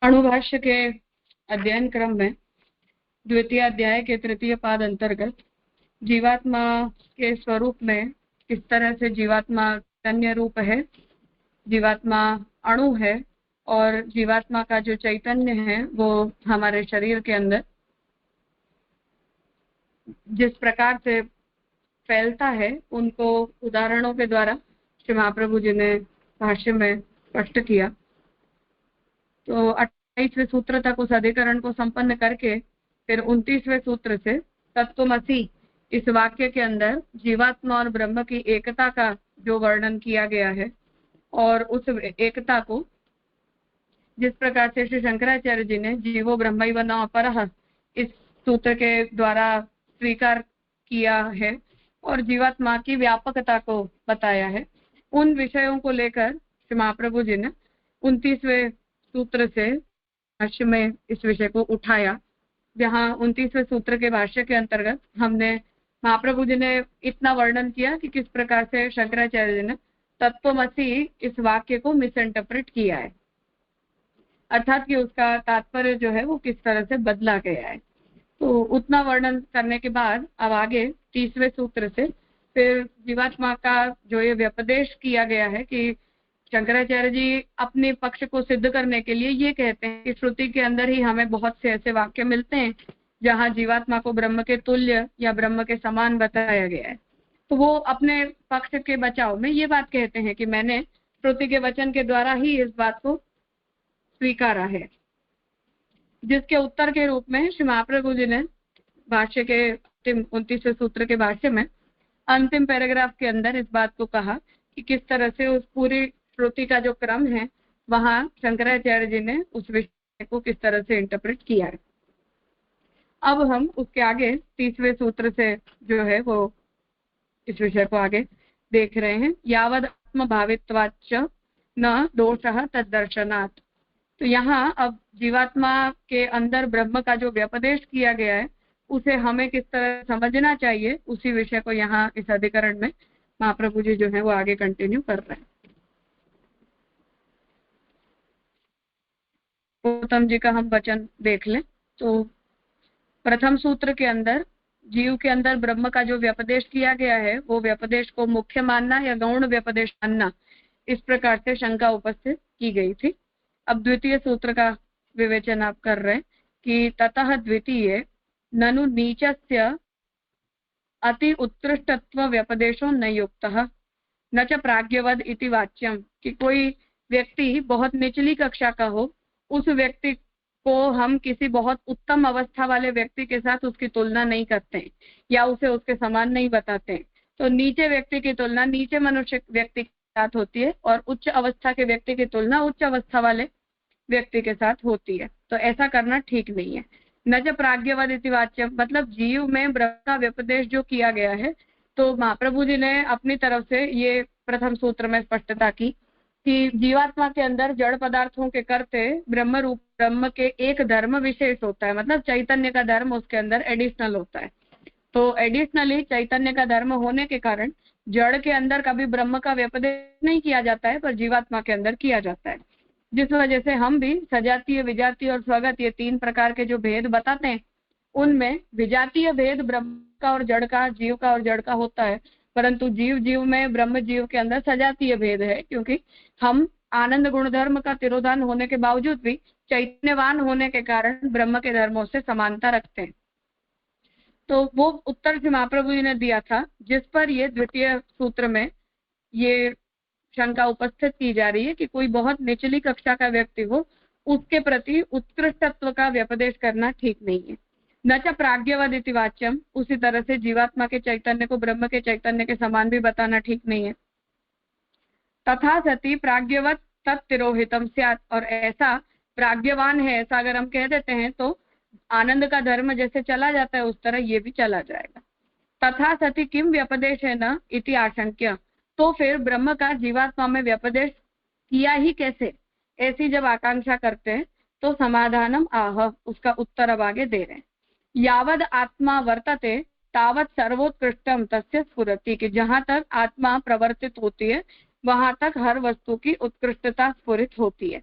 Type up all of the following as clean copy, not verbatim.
अणुभाष्य के अध्ययन क्रम में द्वितीय अध्याय के तृतीय पाद अंतर्गत जीवात्मा के स्वरूप में किस तरह से जीवात्मा चैतन्य रूप है, जीवात्मा अणु है और जीवात्मा का जो चैतन्य है वो हमारे शरीर के अंदर जिस प्रकार से फैलता है उनको उदाहरणों के द्वारा श्री महाप्रभु जी ने भाष्य में स्पष्ट किया। तो 28वें सूत्र तक उस अधिकरण को संपन्न करके फिर 29वें सूत्र से तत्त्वमसि इस वाक्य के अंदर जीवात्मा और ब्रह्म की एकता का जो वर्णन किया गया है और उस एकता को जिस प्रकार से श्री शंकराचार्य जी ने जीवो ब्रह्मैव न अपरः इस सूत्र के द्वारा स्वीकार किया है और जीवात्मा की व्यापकता को बताया है, उन विषयों को लेकर श्री महाप्रभु जी ने 29वें सूत्र से भाष्य में इस विषय को उठाया, जहां 29वें सूत्र के भाष्य के अंतर्गत हमने महाप्रभु जी ने इतना वर्णन किया कि किस प्रकार से शंकराचार्य जी ने तत्त्वमसि इस वाक्य को मिसइंटरप्रेट किया है, अर्थात कि उसका तात्पर्य जो है वो किस तरह से बदला गया है। तो उतना वर्णन करने के बाद अब आगे 30वें सूत्र से फिर जीवात्मा का जो ये व्यपदेश किया गया है कि शंकराचार्य जी अपने पक्ष को सिद्ध करने के लिए ये कहते हैं कि श्रुति के अंदर ही हमें बहुत से ऐसे वाक्य मिलते हैं जहां जीवात्मा को ब्रह्म के तुल्य या ब्रह्म के समान बताया गया है। तो वो अपने पक्ष के बचाव में ये बात कहते हैं कि मैंने श्रुति के वचन के द्वारा ही इस बात को स्वीकारा है, जिसके उत्तर के रूप में श्री महाप्रभु जी ने भाष्य के 29वें सूत्र के भाष्य में अंतिम पैराग्राफ के अंदर इस बात को कहा कि किस तरह से उस पूरी श्रुति का जो क्रम है वहां शंकराचार्य जी ने उस विषय को किस तरह से इंटरप्रेट किया है। अब हम उसके आगे 30वें सूत्र से जो है वो इस विषय को आगे देख रहे हैं। यावद आत्म भावित्वाच्च न दोषः तद्दर्शनात्। तो यहाँ अब जीवात्मा के अंदर ब्रह्म का जो व्यपदेश किया गया है उसे हमें किस तरह समझना चाहिए, उसी विषय को यहाँ इस अधिकरण में महाप्रभु जी जो है वो आगे कंटिन्यू कर रहे हैं। गौतम जी का हम वचन देख लें तो प्रथम सूत्र के अंदर जीव के अंदर ब्रह्म का जो व्यपदेश किया गया है वो व्यपदेश को मुख्य मानना या गौण व्यपदेश मानना, इस प्रकार से शंका उपस्थित की गई थी। अब द्वितीय सूत्र का विवेचन आप कर रहे हैं कि ततः द्वितीय ननु नीचस्य अति उत्कृष्टत्व व्यपदेशो न युक्तः न च प्राज्ञवद इति वाच्यम, कि कोई व्यक्ति बहुत निचली कक्षा का हो, उस व्यक्ति को हम किसी बहुत उत्तम अवस्था वाले व्यक्ति के साथ उसकी तुलना नहीं करते हैं या उसे उसके समान नहीं बताते हैं। तो नीचे व्यक्ति की तुलना नीचे मनुष्य व्यक्ति के साथ होती है और उच्च अवस्था के व्यक्ति की तुलना उच्च अवस्था वाले व्यक्ति के साथ होती है। तो ऐसा करना ठीक नहीं है। न च प्राज्ञवद इति वाच्यम, मतलब जीव में ब्रह्म का व्यपदेश जो किया गया है, तो महाप्रभु जी ने अपनी तरफ से ये प्रथम सूत्र में स्पष्टता की कि जीवात्मा के अंदर जड़ पदार्थों के करते ब्रह्म रूप ब्रह्म के एक धर्म विशेष होता है, मतलब चैतन्य का धर्म उसके अंदर एडिशनल होता है। तो एडिशनली चैतन्य का धर्म होने के कारण जड़ के अंदर कभी ब्रह्म का व्यपदेश नहीं किया जाता है, पर जीवात्मा के अंदर किया जाता है, जिस वजह से हम भी सजातीय, विजातीय और स्वगत ये तीन प्रकार के जो भेद बताते हैं उनमें विजातीय भेद ब्रह्म का और जड़ का, जीव का और जड़ का होता है, परंतु जीव में ब्रह्म जीव के अंदर सजातीय भेद है, क्योंकि हम आनंद गुणधर्म का तिरोधान होने के बावजूद भी चैतन्यवान होने के कारण ब्रह्म के धर्मों से समानता रखते हैं। तो वो उत्तर जो महाप्रभु जी ने दिया था, जिस पर ये द्वितीय सूत्र में ये शंका उपस्थित की जा रही है कि कोई बहुत निचली कक्षा का व्यक्ति हो, उसके प्रति उत्कृष्टत्व का व्यपदेश करना ठीक नहीं है। न च प्राज्ञवद इति वाच्यम, उसी तरह से जीवात्मा के चैतन्य को ब्रह्म के चैतन्य के समान भी बताना ठीक नहीं है। तथा सति प्राज्ञवत तत्तिरोहितम स्यात्, और ऐसा प्राज्ञवान है ऐसा अगर हम कह देते हैं तो आनंद का धर्म जैसे चला जाता है उस तरह ये भी चला जाएगा। तथा सति किम व्यपदेश है न इति आशंक्य, तो फिर ब्रह्म का जीवात्मा में व्यपदेश किया ही कैसे, ऐसी जब आकांक्षा करते हैं तो समाधानम आह, उसका उत्तर अब आगे दे रहे हैं। यावद आत्मा वर्तते तावत सर्वोत्कृष्टम तस्य स्फुरति, कि जहां तक आत्मा प्रवर्तित होती है वहां तक हर वस्तु की उत्कृष्टता स्फुरित होती है।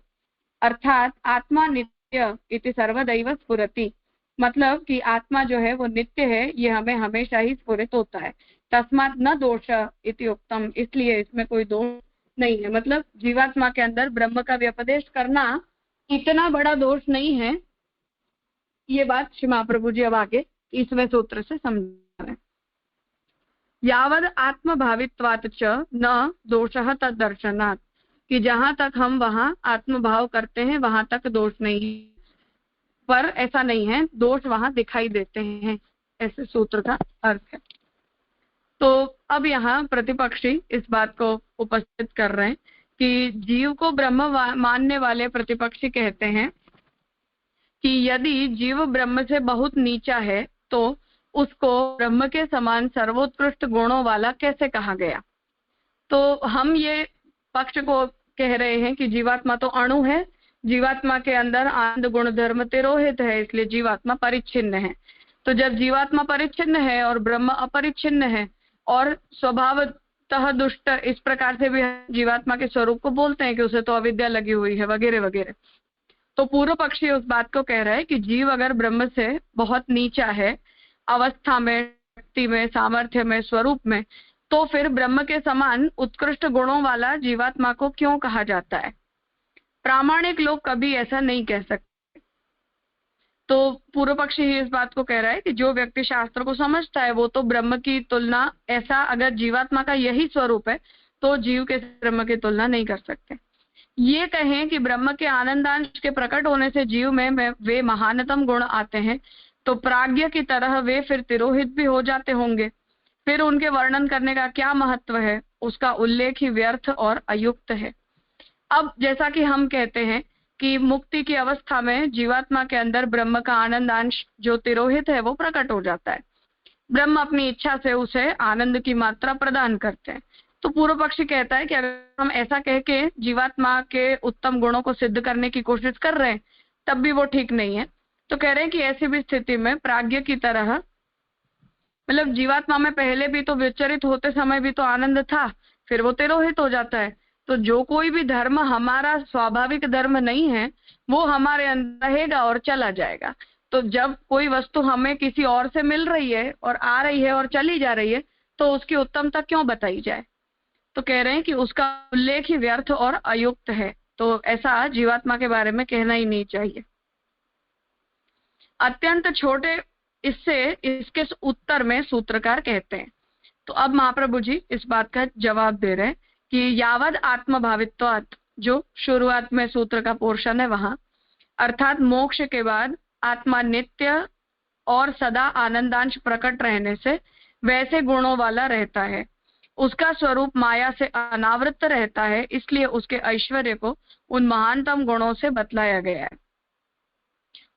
अर्थात आत्मा नित्य इति सर्वदैव स्फुरति, मतलब कि आत्मा जो है वो नित्य है, ये हमें हमेशा ही स्फुरित होता है। तस्मात् न दोष इति उक्तम, इसलिए इसमें कोई दोष नहीं है। मतलब जीवात्मा के अंदर ब्रह्म का व्यपदेश करना इतना बड़ा दोष नहीं है। ये बात श्री महाप्रभु जी अब आगे 20वें सूत्र से समझा रहे हैं। यावद आत्मभावित्वात् च न दोषः तद दर्शनात्, कि जहां तक हम वहां आत्मभाव करते हैं वहां तक दोष नहीं है, पर ऐसा नहीं है, दोष वहां दिखाई देते हैं, ऐसे सूत्र का अर्थ है। तो अब यहाँ प्रतिपक्षी इस बात को उपस्थित कर रहे हैं कि जीव को ब्रह्म मानने वाले प्रतिपक्षी कहते हैं कि यदि जीव ब्रह्म से बहुत नीचा है तो उसको ब्रह्म के समान सर्वोत्कृष्ट गुणों वाला कैसे कहा गया। तो हम ये पक्ष को कह रहे हैं कि जीवात्मा तो अणु है, जीवात्मा के अंदर आनंद गुण धर्म तिरोहित है, इसलिए जीवात्मा परिच्छिन्न है। तो जब जीवात्मा परिच्छिन्न है और ब्रह्म अपरिच्छिन्न है और स्वभावतः दुष्ट, इस प्रकार से भी जीवात्मा के स्वरूप को बोलते हैं कि उसे तो अविद्या लगी हुई है वगैरह वगैरह। तो पूर्व पक्षी उस बात को कह रहा है कि जीव अगर ब्रह्म से बहुत नीचा है अवस्था में, शक्ति में, सामर्थ्य में, स्वरूप में, तो फिर ब्रह्म के समान उत्कृष्ट गुणों वाला जीवात्मा को क्यों कहा जाता है। प्रामाणिक लोग कभी ऐसा नहीं कह सकते। तो पूर्व पक्षी ही इस बात को कह रहा है कि जो व्यक्ति शास्त्र को समझता है वो तो ब्रह्म की तुलना, ऐसा अगर जीवात्मा का यही स्वरूप है तो जीव के ब्रह्म की तुलना नहीं कर सकते। ये कहें कि ब्रह्म के आनंदांश के प्रकट होने से जीव में वे महानतम गुण आते हैं, तो प्राज्ञ की तरह वे फिर तिरोहित भी हो जाते होंगे। फिर उनके वर्णन करने का क्या महत्व है, उसका उल्लेख ही व्यर्थ और अयुक्त है। अब जैसा कि हम कहते हैं कि मुक्ति की अवस्था में जीवात्मा के अंदर ब्रह्म का आनंदांश जो तिरोहित है वो प्रकट हो जाता है। ब्रह्म अपनी इच्छा से उसे आनंद की मात्रा प्रदान करते हैं। तो पूर्व पक्षी कहता है कि अगर हम ऐसा कह के जीवात्मा के उत्तम गुणों को सिद्ध करने की कोशिश कर रहे हैं तब भी वो ठीक नहीं है। तो कह रहे हैं कि ऐसी भी स्थिति में प्राज्ञ की तरह, मतलब जीवात्मा में पहले भी तो विचरित होते समय भी तो आनंद था, फिर वो तिरोहित हो जाता है। तो जो कोई भी धर्म हमारा स्वाभाविक धर्म नहीं है वो हमारे अंदर रहेगा और चला जाएगा। तो जब कोई वस्तु हमें किसी और से मिल रही है और आ रही है और चली जा रही है तो उसकी उत्तमता क्यों बताई जाए। तो कह रहे हैं कि उसका उल्लेख ही व्यर्थ और अयुक्त है। तो ऐसा जीवात्मा के बारे में कहना ही नहीं चाहिए। अत्यंत छोटे इसके उत्तर में सूत्रकार कहते हैं। तो अब महाप्रभु जी इस बात का जवाब दे रहे हैं कि यावद आत्मभावित्वात्, जो शुरुआत में सूत्र का पोर्शन है वहां, अर्थात मोक्ष के बाद आत्मा नित्य और सदा आनंदांश प्रकट रहने से वैसे गुणों वाला रहता है, उसका स्वरूप माया से अनावृत रहता है, इसलिए उसके ऐश्वर्य को उन महानतम गुणों से बतलाया गया है।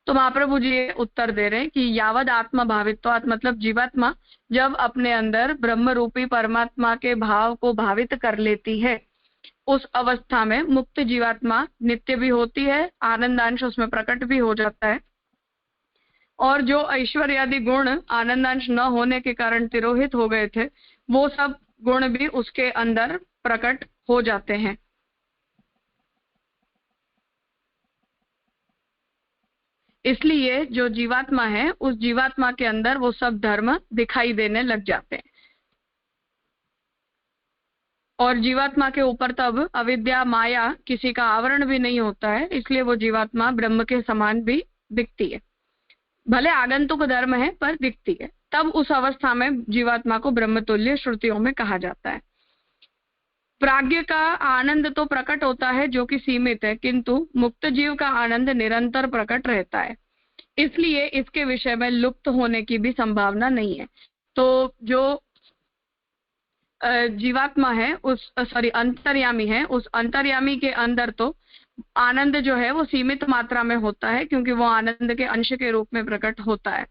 तो महाप्रभु जी उत्तर दे रहे हैं कि यावद आत्मा भावित्वात्, मतलब जीवात्मा जब अपने अंदर ब्रह्म रूपी परमात्मा के भाव को भावित कर लेती है उस अवस्था में मुक्त जीवात्मा नित्य भी होती है, आनंदांश उसमें प्रकट भी हो जाता है, और जो ऐश्वर्य आदि गुण आनंदांश न होने के कारण तिरोहित हो गए थे वो सब गुण भी उसके अंदर प्रकट हो जाते हैं। इसलिए जो जीवात्मा है उस जीवात्मा के अंदर वो सब धर्म दिखाई देने लग जाते हैं और जीवात्मा के ऊपर तब अविद्या माया किसी का आवरण भी नहीं होता है, इसलिए वो जीवात्मा ब्रह्म के समान भी दिखती है। भले आगंतुक धर्म है पर दिखती है। तब उस अवस्था में जीवात्मा को ब्रह्मतुल्य श्रुतियों में कहा जाता है। प्राज्ञ का आनंद तो प्रकट होता है जो कि सीमित है, किंतु मुक्त जीव का आनंद निरंतर प्रकट रहता है, इसलिए इसके विषय में लुप्त होने की भी संभावना नहीं है। तो जो जीवात्मा है अंतर्यामी है, उस अंतर्यामी के अंदर तो आनंद जो है वो सीमित मात्रा में होता है क्योंकि वो आनंद के अंश के रूप में प्रकट होता है,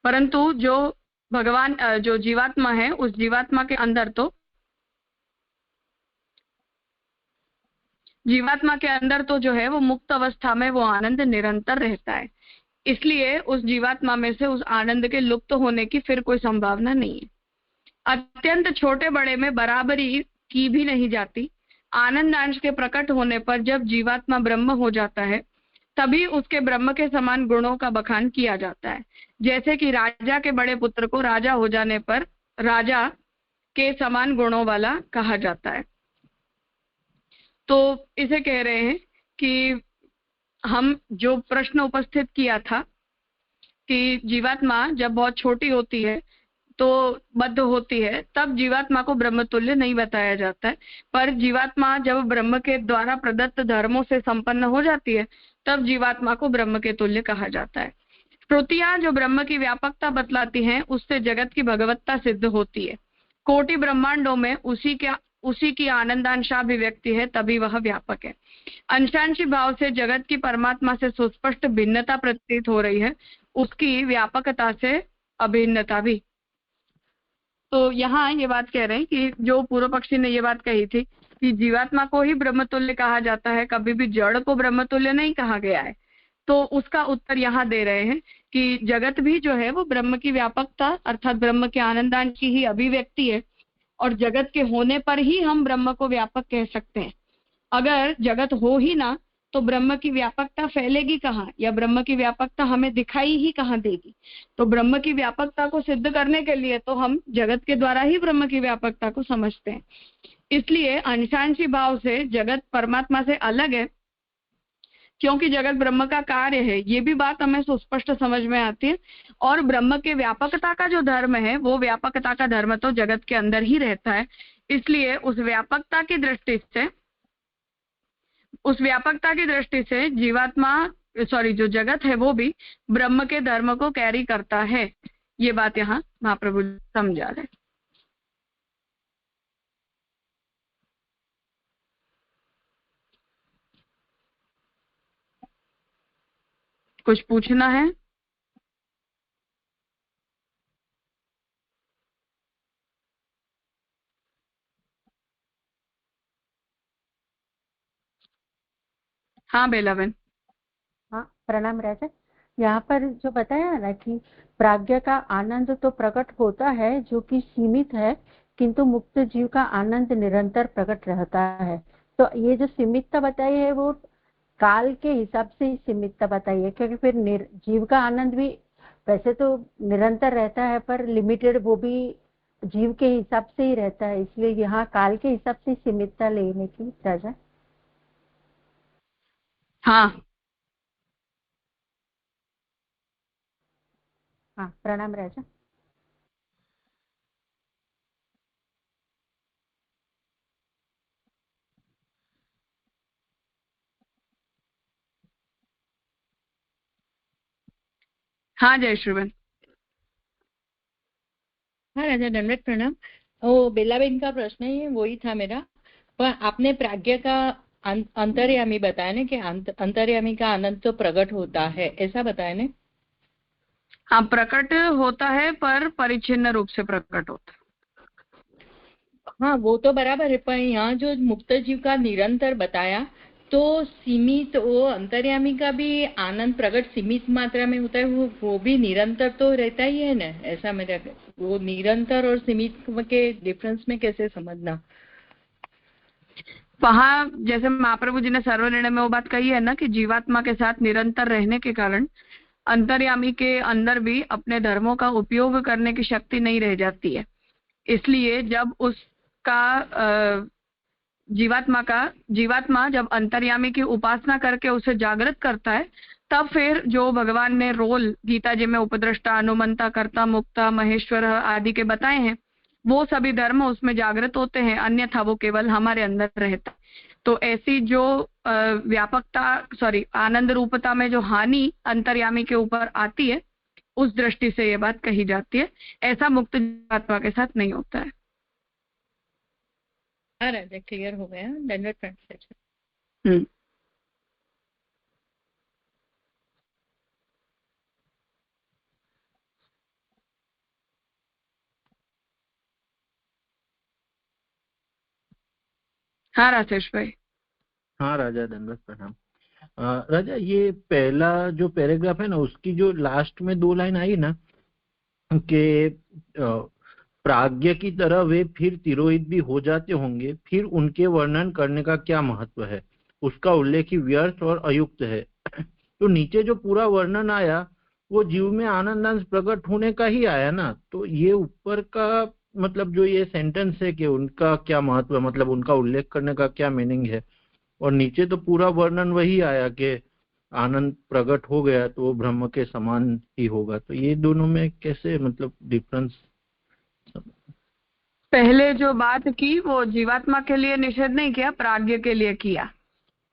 परंतु जो भगवान जो जीवात्मा है उस जीवात्मा के अंदर तो जो है वो मुक्त अवस्था में वो आनंद निरंतर रहता है, इसलिए उस जीवात्मा में से उस आनंद के लुप्त होने की फिर कोई संभावना नहीं है। अत्यंत छोटे बड़े में बराबरी की भी नहीं जाती, आनंद अंश के प्रकट होने पर जब जीवात्मा ब्रह्म हो जाता है तभी उसके ब्रह्म के समान गुणों का बखान किया जाता है। जैसे कि राजा के बड़े पुत्र को राजा हो जाने पर राजा के समान गुणों वाला कहा जाता है। तो इसे कह रहे हैं कि हम जो प्रश्न उपस्थित किया था कि जीवात्मा जब बहुत छोटी होती है तो बद्ध होती है, तब जीवात्मा को ब्रह्मतुल्य नहीं बताया जाता है, पर जीवात्मा जब ब्रह्म के द्वारा प्रदत्त धर्मों से संपन्न हो जाती है तब जीवात्मा को ब्रह्म के तुल्य कहा जाता है। श्रुतियां जो ब्रह्म की व्यापकता बतलाती हैं उससे जगत की भगवत्ता सिद्ध होती है। कोटि ब्रह्मांडों में उसी की आनंदांशाभिव्यक्ति है, तभी वह व्यापक है। अंशांशी भाव से जगत की परमात्मा से सुस्पष्ट भिन्नता प्रतीत हो रही है, उसकी व्यापकता से अभिन्नता भी। तो यहाँ ये बात कह रहे हैं कि जो पूर्व पक्षी ने ये बात कही थी कि जीवात्मा को ही ब्रह्मतुल्य कहा जाता है, कभी भी जड़ को ब्रह्मतुल्य नहीं कहा गया है, तो उसका उत्तर यहाँ दे रहे हैं कि जगत भी जो है वो ब्रह्म की व्यापकता अर्थात ब्रह्म के आनंदांश की ही अभिव्यक्ति है, और जगत के होने पर ही हम ब्रह्म को व्यापक कह सकते हैं। अगर जगत हो ही ना तो ब्रह्म की व्यापकता फैलेगी कहाँ, या ब्रह्म की व्यापकता हमें दिखाई ही कहाँ देगी। तो ब्रह्म की व्यापकता को सिद्ध करने के लिए तो हम जगत के द्वारा ही ब्रह्म की व्यापकता को समझते हैं। इसलिए अंशांशी भाव से जगत परमात्मा से अलग है, क्योंकि जगत ब्रह्म का कार्य है, ये भी बात हमें सुस्पष्ट समझ में आती है। और ब्रह्म के व्यापकता का जो धर्म है वो व्यापकता का धर्म तो जगत के अंदर ही रहता है। इसलिए उस व्यापकता की दृष्टि से जीवात्मा जो जगत है वो भी ब्रह्म के धर्म को कैरी करता है। ये बात यहाँ महाप्रभु समझा रहे। कुछ पूछना है? हाँ बेलावन। हाँ प्रणाम राजा। यहाँ पर जो बताया ना कि प्राज्ञ का आनंद तो प्रकट होता है जो कि सीमित है, किंतु मुक्त जीव का आनंद निरंतर प्रकट रहता है। तो ये जो सीमितता बताई है वो काल के हिसाब से ही सीमितता बताई है, क्योंकि फिर जीव का आनंद भी वैसे तो निरंतर रहता है पर लिमिटेड, वो भी जीव के हिसाब से ही रहता है। इसलिए यहाँ काल के हिसाब से सीमितता लेने की राजा। हाँ हाँ प्रणाम राजा। हाँ जय श्रीवन। हाँ राजा दंडवत प्रणाम। वो बेलाबेन का प्रश्न ही वही था मेरा, पर आपने प्राज्ञ का अंतर्यामी बताया ना कि अंतर्यामी का आनंद तो प्रकट होता है, ऐसा बताया ना? हाँ प्रकट होता है पर परिच्छिन्न रूप से प्रकट होता है। हाँ वो तो बराबर है, पर यहाँ जो मुक्त जीव का निरंतर बताया तो सीमित, वो अंतर्यामी का भी आनंद प्रकट सीमित मात्रा में होता है, वो भी निरंतर तो रहता ही है ना, ऐसा मेरा। वो निरंतर और सीमित के डिफरेंस में कैसे समझना? वहां जैसे महाप्रभु जी ने सर्वनिर्णय में वो बात कही है ना कि जीवात्मा के साथ निरंतर रहने के कारण अंतर्यामी के अंदर भी अपने धर्मों का उपयोग करने की शक्ति नहीं रह जाती है। इसलिए जब उसका जीवात्मा जब अंतर्यामी की उपासना करके उसे जागृत करता है, तब फिर जो भगवान ने रोल गीता जी में उपद्रष्टा, अनुमंता, कर्ता, मुक्ता, महेश्वर आदि के बताए हैं, वो सभी धर्म उसमें जागृत होते हैं, अन्यथा वो केवल हमारे अंदर रहता है। तो ऐसी जो आनंद रूपता में जो हानि अंतर्यामी के ऊपर आती है, उस दृष्टि से ये बात कही जाती है। ऐसा मुक्त जीवात्मा के साथ नहीं होता है। हाँ राजा क्लियर हो गया। दंडवत प्रणाम। हाँ राजेश भाई। हाँ राजा दंडवत प्रणाम। राजा ये पहला जो पैराग्राफ है ना, उसकी जो लास्ट में 2 लाइन आई ना कि प्राज्ञ की तरह वे फिर तिरोहित भी हो जाते होंगे, फिर उनके वर्णन करने का क्या महत्व है? उसका उल्लेख ही व्यर्थ और अयुक्त है। तो नीचे जो पूरा वर्णन आया वो जीव में आनंदांश प्रकट होने का ही आया ना, तो ये ऊपर का मतलब जो ये सेंटेंस है कि उनका क्या महत्व है, मतलब उनका उल्लेख करने का क्या मीनिंग है, और नीचे तो पूरा वर्णन वही आया कि आनंद प्रकट हो गया तो वो ब्रह्म के समान ही होगा। तो ये दोनों में कैसे मतलब डिफरेंस? पहले जो बात की वो जीवात्मा के लिए निषेध नहीं किया, प्राज्ञ के लिए किया।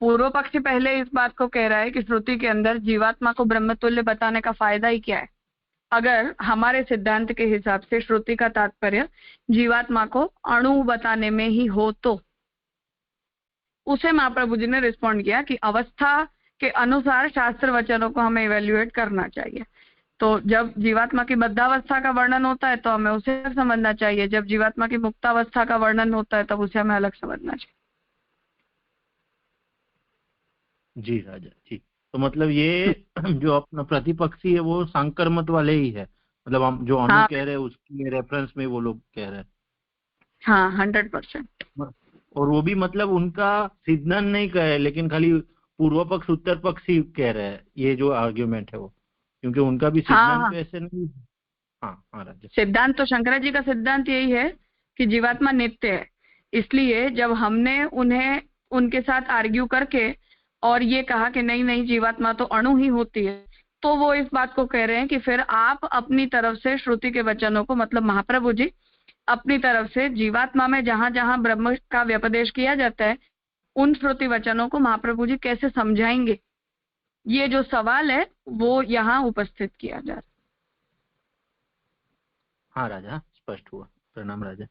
पूर्व पक्षी पहले इस बात को कह रहा है कि श्रुति के अंदर जीवात्मा को ब्रह्मतुल्य बताने का फायदा ही क्या है। अगर हमारे सिद्धांत के हिसाब से श्रुति का तात्पर्य जीवात्मा को अणु बताने में ही हो, तो उसे महाप्रभु जी ने रिस्पॉन्ड किया कि अवस्था के अनुसार शास्त्र वचनों को हमें इवेल्युएट करना चाहिए। तो जब जीवात्मा की बद्धावस्था का वर्णन होता है तो हमें उसे अलग समझना चाहिए, जब जीवात्मा की मुक्तावस्था का वर्णन होता है तब उसे हमें अलग समझना चाहिए। जी राजा, ठीक। तो मतलब ये जो अपना प्रतिपक्षी है वो सांकर मत वाले ही है, मतलब हम जो अनु हाँ, कह रहे हैं उसकी रेफरेंस में वो लोग कह रहे हैं। हाँ, 100%। और वो भी मतलब उनका सिद्धांत नहीं कहे, लेकिन खाली पूर्व पक्ष उत्तर पक्ष ही कह रहे हैं, ये जो आर्ग्यूमेंट है वो, क्योंकि उनका भी सिद्धांत हाँ, तो ऐसे नहीं। हाँ हाँ राजा। सिद्धांत तो शंकरा जी का सिद्धांत यही है कि जीवात्मा नित्य है। इसलिए जब हमने उन्हें उनके साथ आर्ग्यू करके और ये कहा कि नहीं नहीं जीवात्मा तो अणु ही होती है, तो वो इस बात को कह रहे हैं कि फिर आप अपनी तरफ से श्रुति के वचनों को, मतलब महाप्रभु जी अपनी तरफ से जीवात्मा में जहां जहां ब्रह्म का व्यपदेश किया जाता है उन श्रुति वचनों को महाप्रभु जी कैसे समझाएंगे, ये जो सवाल है वो यहाँ उपस्थित किया जा रहा है। हाँ राजा, स्पष्ट हुआ। प्रणाम राजा।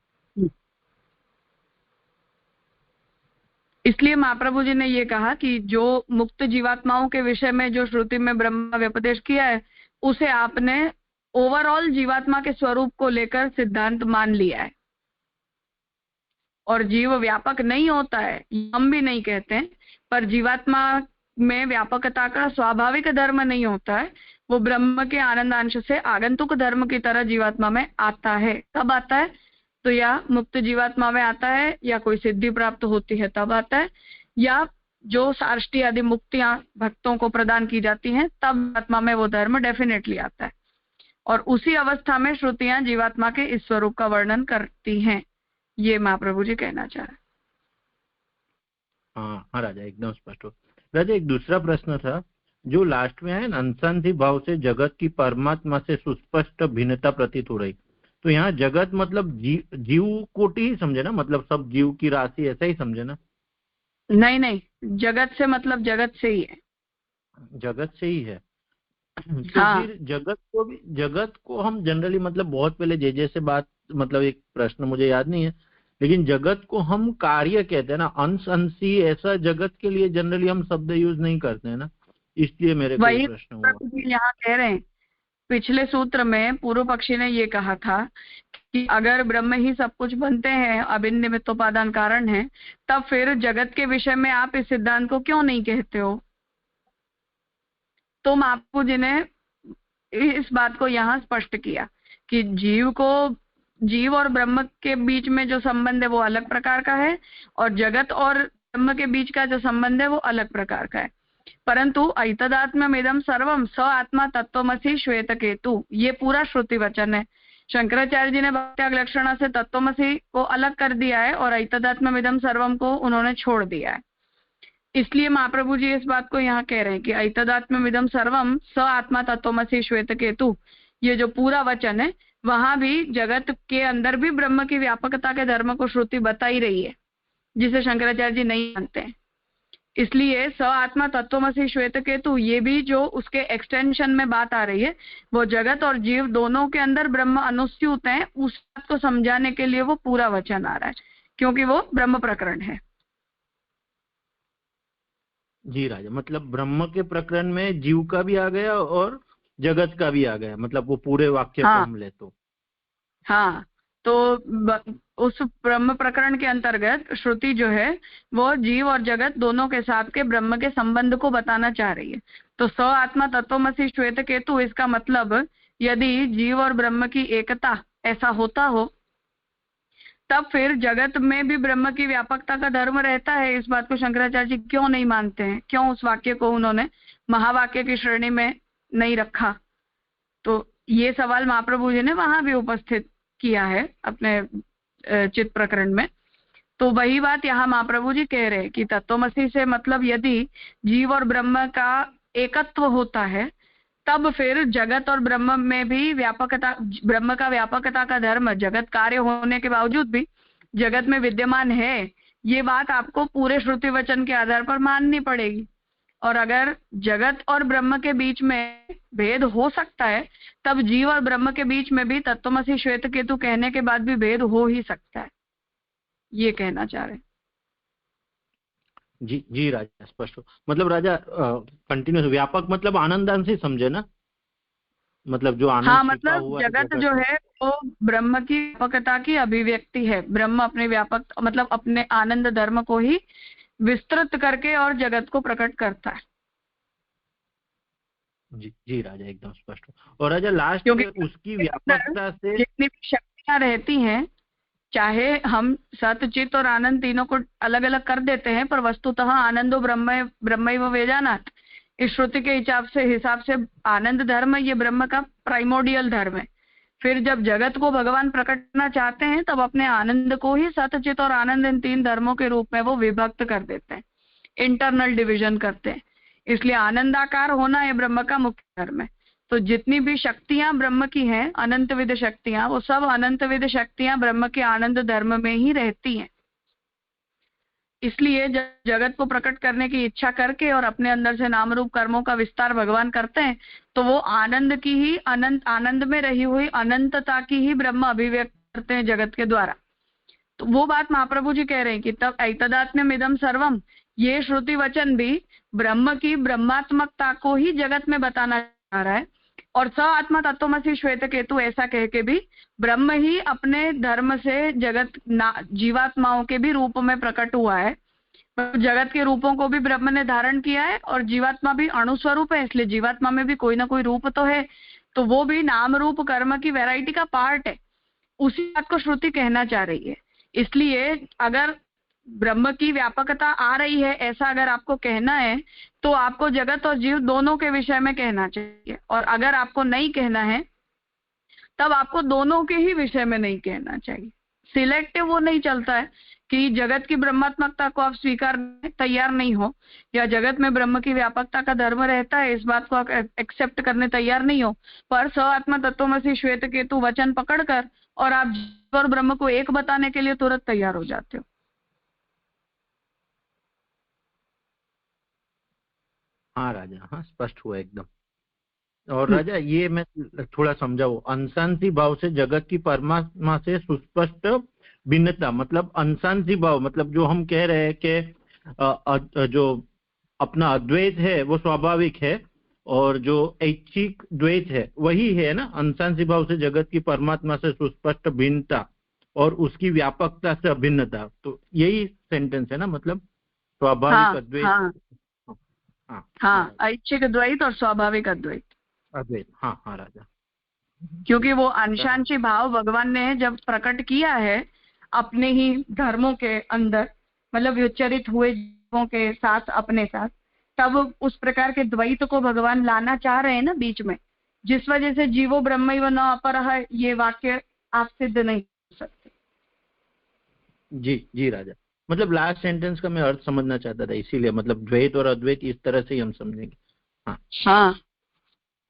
इसलिए महाप्रभु जी ने ये कहा कि जो मुक्त जीवात्माओं के विषय में जो श्रुति में ब्रह्म व्यपदेश किया है उसे आपने ओवरऑल जीवात्मा के स्वरूप को लेकर सिद्धांत मान लिया है। और जीव व्यापक नहीं होता है, हम भी नहीं कहते हैं, पर जीवात्मा में व्यापकता का स्वाभाविक धर्म नहीं होता है, वो ब्रह्म के आनंदांश से आगंतुक धर्म की तरह जीवात्मा में आता है। कब आता है? तो या मुक्त जीवात्मा में आता है, या कोई सिद्धि प्राप्त होती है तब आता है, या जो सार्ष्टी आदि मुक्तियां भक्तों को प्रदान की जाती हैं तब आत्मा में वो धर्म डेफिनेटली आता है। और उसी अवस्था में श्रुतियां जीवात्मा के इस स्वरूप का वर्णन करती हैं, ये महाप्रभु जी कहना चाह रहे। हाँ हाँ राजा, एकदम स्पष्ट हो। राजा एक दूसरा प्रश्न था जो लास्ट में है, अंशांति भाव से जगत की परमात्मा से सुस्पष्ट भिन्नता प्रतीत हो रही। तो यहाँ जगत मतलब जीव कोटि ही समझे ना, मतलब सब जीव की राशि ऐसा ही समझे ना? नहीं नहीं, जगत से मतलब जगत से ही है। जगत से ही है। तो हाँ। फिर जगत को हम जनरली मतलब बहुत पहले जैसे बात, मतलब एक प्रश्न मुझे याद नहीं है, लेकिन जगत को हम कार्य कहते हैं ना, अंश अंशी, ऐसा जगत के लिए जनरली हम शब्द यूज नहीं करते हैं ना, इसलिए मेरे को प्रश्न हुआ। यहाँ कह रहे हैं, पिछले सूत्र में पूर्व पक्षी ने ये कहा था कि अगर ब्रह्म ही सब कुछ बनते हैं, अभिन्न निमित्तोपादान कारण है, तब फिर जगत के विषय में आप इस सिद्धांत को क्यों नहीं कहते हो? तो महाप्रभु जी ने इस बात को यहाँ स्पष्ट किया कि जीव और ब्रह्म के बीच में जो संबंध है वो अलग प्रकार का है, और जगत और ब्रह्म के बीच का जो संबंध है वो अलग प्रकार का है। परंतु ऐतदात्म्यमिदं सर्वम स आत्मा तत्वमसि श्वेत केतु, ये पूरा श्रुति वचन है। शंकराचार्य जी ने भक्त्याग लक्षणा से तत्वमसि को अलग कर दिया है और ऐतदात्म्यमिदं सर्वम को उन्होंने छोड़ दिया है। इसलिए महाप्रभु जी इस बात को यहाँ कह रहे हैं कि ऐतदात्म्यमिदं सर्वम स आत्मा तत्वमसि श्वेत केतु, ये जो पूरा वचन है वहां भी जगत के अंदर भी ब्रह्म की व्यापकता के धर्म को श्रुति बता ही रही है, जिसे शंकराचार्य जी नहीं मानते हैं। इसलिए स आत्मा तत्वमसि श्वेत केतु, ये भी जो उसके एक्सटेंशन में बात आ रही है, वो जगत और जीव दोनों के अंदर ब्रह्म अनुस्यूत है, उस बात को समझाने के लिए वो पूरा वचन आ रहा है, क्योंकि वो ब्रह्म प्रकरण है। जी राजा, मतलब ब्रह्म के प्रकरण में जीव का भी आ गया और जगत का भी आ गया, मतलब वो पूरे वाक्य को हम ले तो। हाँ, तो उस ब्रह्म प्रकरण के अंतर्गत श्रुति जो है वो जीव और जगत दोनों के साथ के ब्रह्म के संबंध को बताना चाह रही है। तो स आत्मा तत्वमसि श्वेत केतु, इसका मतलब यदि जीव और ब्रह्म की एकता ऐसा होता हो तब फिर जगत में भी ब्रह्म की व्यापकता का धर्म रहता है। इस बात को शंकराचार्य जी क्यों नहीं मानते हैं? क्यों उस वाक्य को उन्होंने महावाक्य की श्रेणी में नहीं रखा? तो ये सवाल महाप्रभु जी ने वहां भी उपस्थित किया है अपने चित्त प्रकरण में। तो वही बात यहाँ महाप्रभु जी कह रहे हैं कि तत्वमसी से मतलब यदि जीव और ब्रह्म का एकत्व होता है, तब फिर जगत और ब्रह्म में भी व्यापकता, ब्रह्म का व्यापकता का धर्म जगत कार्य होने के बावजूद भी जगत में विद्यमान है, ये बात आपको पूरे श्रुति वचन के आधार पर माननी पड़ेगी। और अगर जगत और ब्रह्म के बीच में भेद हो सकता है, तब जीव और ब्रह्म के बीच में भी तत्वमसी श्वेत केतु कहने के बाद भी भेद हो ही सकता है, ये कहना चाह रहे हैं। जी जी राजा, स्पष्ट हो। मतलब राजा कंटिन्यूस व्यापक मतलब आनंदांश ही समझे ना, मतलब जो आनंद, हाँ, मतलब जगत जो है वो ब्रह्म की व्यापकता की अभिव्यक्ति है। ब्रह्म अपने व्यापक मतलब अपने आनंद धर्म को ही विस्तृत करके और जगत को प्रकट करता है। जी जी राजा, एकदम स्पष्ट हो। और राजा लास्ट क्योंकि उसकी व्यापकता से जितनी भी शक्तियां रहती हैं, चाहे हम सत चित और आनंद तीनों को अलग अलग कर देते हैं, पर वस्तुतः आनंदो ब्रह्मैव वेदानात्, इस श्रुति के हिसाब से आनंद धर्म ये ब्रह्म का प्राइमोडियल धर्म है। फिर जब जगत को भगवान प्रकट करना चाहते हैं, तब अपने आनंद को ही सत चित और आनंद इन तीन धर्मों के रूप में वो विभक्त कर देते हैं, इंटरनल डिविजन करते हैं। इसलिए आनंदाकार होना ये ब्रह्म का मुख्य धर्म है। तो जितनी भी शक्तियां ब्रह्म की हैं, अनंत विध शक्तियां, वो सब अनंत विध शक्तियां ब्रह्म के आनंद धर्म में ही रहती हैं। इसलिए जब जगत को प्रकट करने की इच्छा करके और अपने अंदर से नाम रूप कर्मों का विस्तार भगवान करते हैं, तो वो आनंद की ही आनंद में रही हुई अनंतता की ही ब्रह्म अभिव्यक्त करते हैं जगत के द्वारा। तो वो बात महाप्रभु जी कह रहे हैं कि तब ऐतदात्म्यम इदम सर्वम, ये श्रुति वचन भी ब्रह्म की ब्रह्मात्मकता को ही जगत में बताना चाह रहा है। और स आत्मा तत्वमसि श्वेत केतु ऐसा कह के भी ब्रह्म ही अपने धर्म से जगत जीवात्माओं के भी रूप में प्रकट हुआ है। जगत के रूपों को भी ब्रह्म ने धारण किया है, और जीवात्मा भी अणुस्वरूप है, इसलिए जीवात्मा में भी कोई ना कोई रूप तो है। तो वो भी नाम रूप कर्म की वैरायटी का पार्ट है। उसी बात को श्रुति कहना चाह रही है। इसलिए अगर ब्रह्म की व्यापकता आ रही है ऐसा अगर आपको कहना है, तो आपको जगत और जीव दोनों के विषय में कहना चाहिए। और अगर आपको नहीं कहना है, तब आपको दोनों के ही विषय में नहीं कहना चाहिए। सिलेक्टिव वो नहीं चलता है कि जगत की ब्रह्मात्मकता को आप स्वीकार तैयार नहीं हो, या जगत में ब्रह्म की व्यापकता का धर्म रहता है, इस बात को आप एक्सेप्ट करने तैयार नहीं हो, पर स आत्मा तत्वमसि श्वेत केतु वचन पकड़कर और आप जीव और ब्रह्म को एक बताने के लिए तुरंत तैयार हो जाते हो। हाँ राजा, हाँ स्पष्ट हुआ एकदम। और राजा ये मैं थोड़ा समझाऊं, अंशांशी भाव से जगत की परमात्मा से सुस्पष्ट भिन्नता, मतलब अंशांशी भाव मतलब जो हम कह रहे हैं कि जो अपना अद्वैत है वो स्वाभाविक है, और जो ऐच्छिक द्वैत है वही है ना, अंशांशी भाव से जगत की परमात्मा से सुस्पष्ट भिन्नता और उसकी व्यापकता से अभिन्नता। तो यही सेंटेंस है ना, मतलब स्वाभाविक अद्वैत। हाँ, ऐच्छिक द्वैत और स्वाभाविक अद्वैत। अद्वैत, हाँ हाँ राजा। क्योंकि वो अंशांशी भाव भगवान ने जब प्रकट किया है अपने ही धर्मों के अंदर, मतलब विचरित हुए जीवों के साथ अपने साथ, तब उस प्रकार के द्वैत को भगवान लाना चाह रहे हैं ना बीच में, जिस वजह से जीवो ब्रह्मैव न अपरः ये वाक्य आप सिद्ध नहीं कर सकते। जी जी राजा, मतलब लास्ट सेंटेंस का मैं अर्थ समझना चाहता था, इसीलिए मतलब द्वैत और अद्वैत इस तरह से ही हम समझेंगे। हाँ हाँ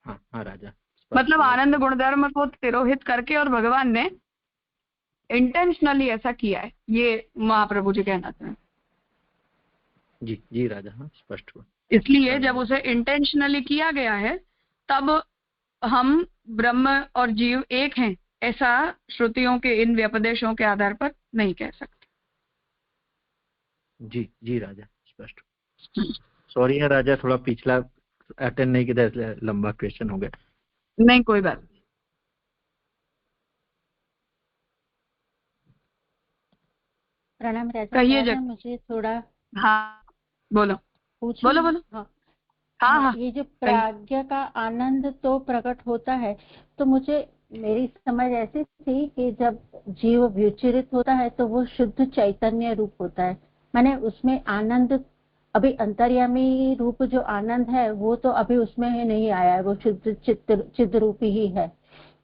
हाँ हाँ राजा, मतलब आनंद गुणधर्म को तिरोहित करके और भगवान ने इंटेंशनली ऐसा किया है, ये महाप्रभु जी कहना चाहते हैं। जी जी राजा, हाँ स्पष्ट हुआ। इसलिए जब उसे इंटेंशनली किया गया है, तब हम ब्रह्म और जीव एक हैं ऐसा श्रुतियों के इन व्यपदेशों के आधार पर नहीं कह सकते। जी जी राजा, स्पष्ट। सॉरी है राजा, थोड़ा पिछला अटेंड नहीं किया इसलिए लंबा क्वेश्चन हो गया। नहीं कोई बात। प्रणाम राजा, कहिए मुझे थोड़ा हाँ बोलो बोलो बोलो। हाँ हाँ हाँ ये जो प्राज्ञ का आनंद तो प्रकट होता है, तो मुझे मेरी समझ ऐसी थी कि जब जीव विचरित होता है तो वो शुद्ध चैतन्य रूप होता है, माने उसमें आनंद, अभी अंतर्यामी रूप जो आनंद है वो तो अभी उसमें ही नहीं आया है, वो शुद्ध चित्त रूपी ही है।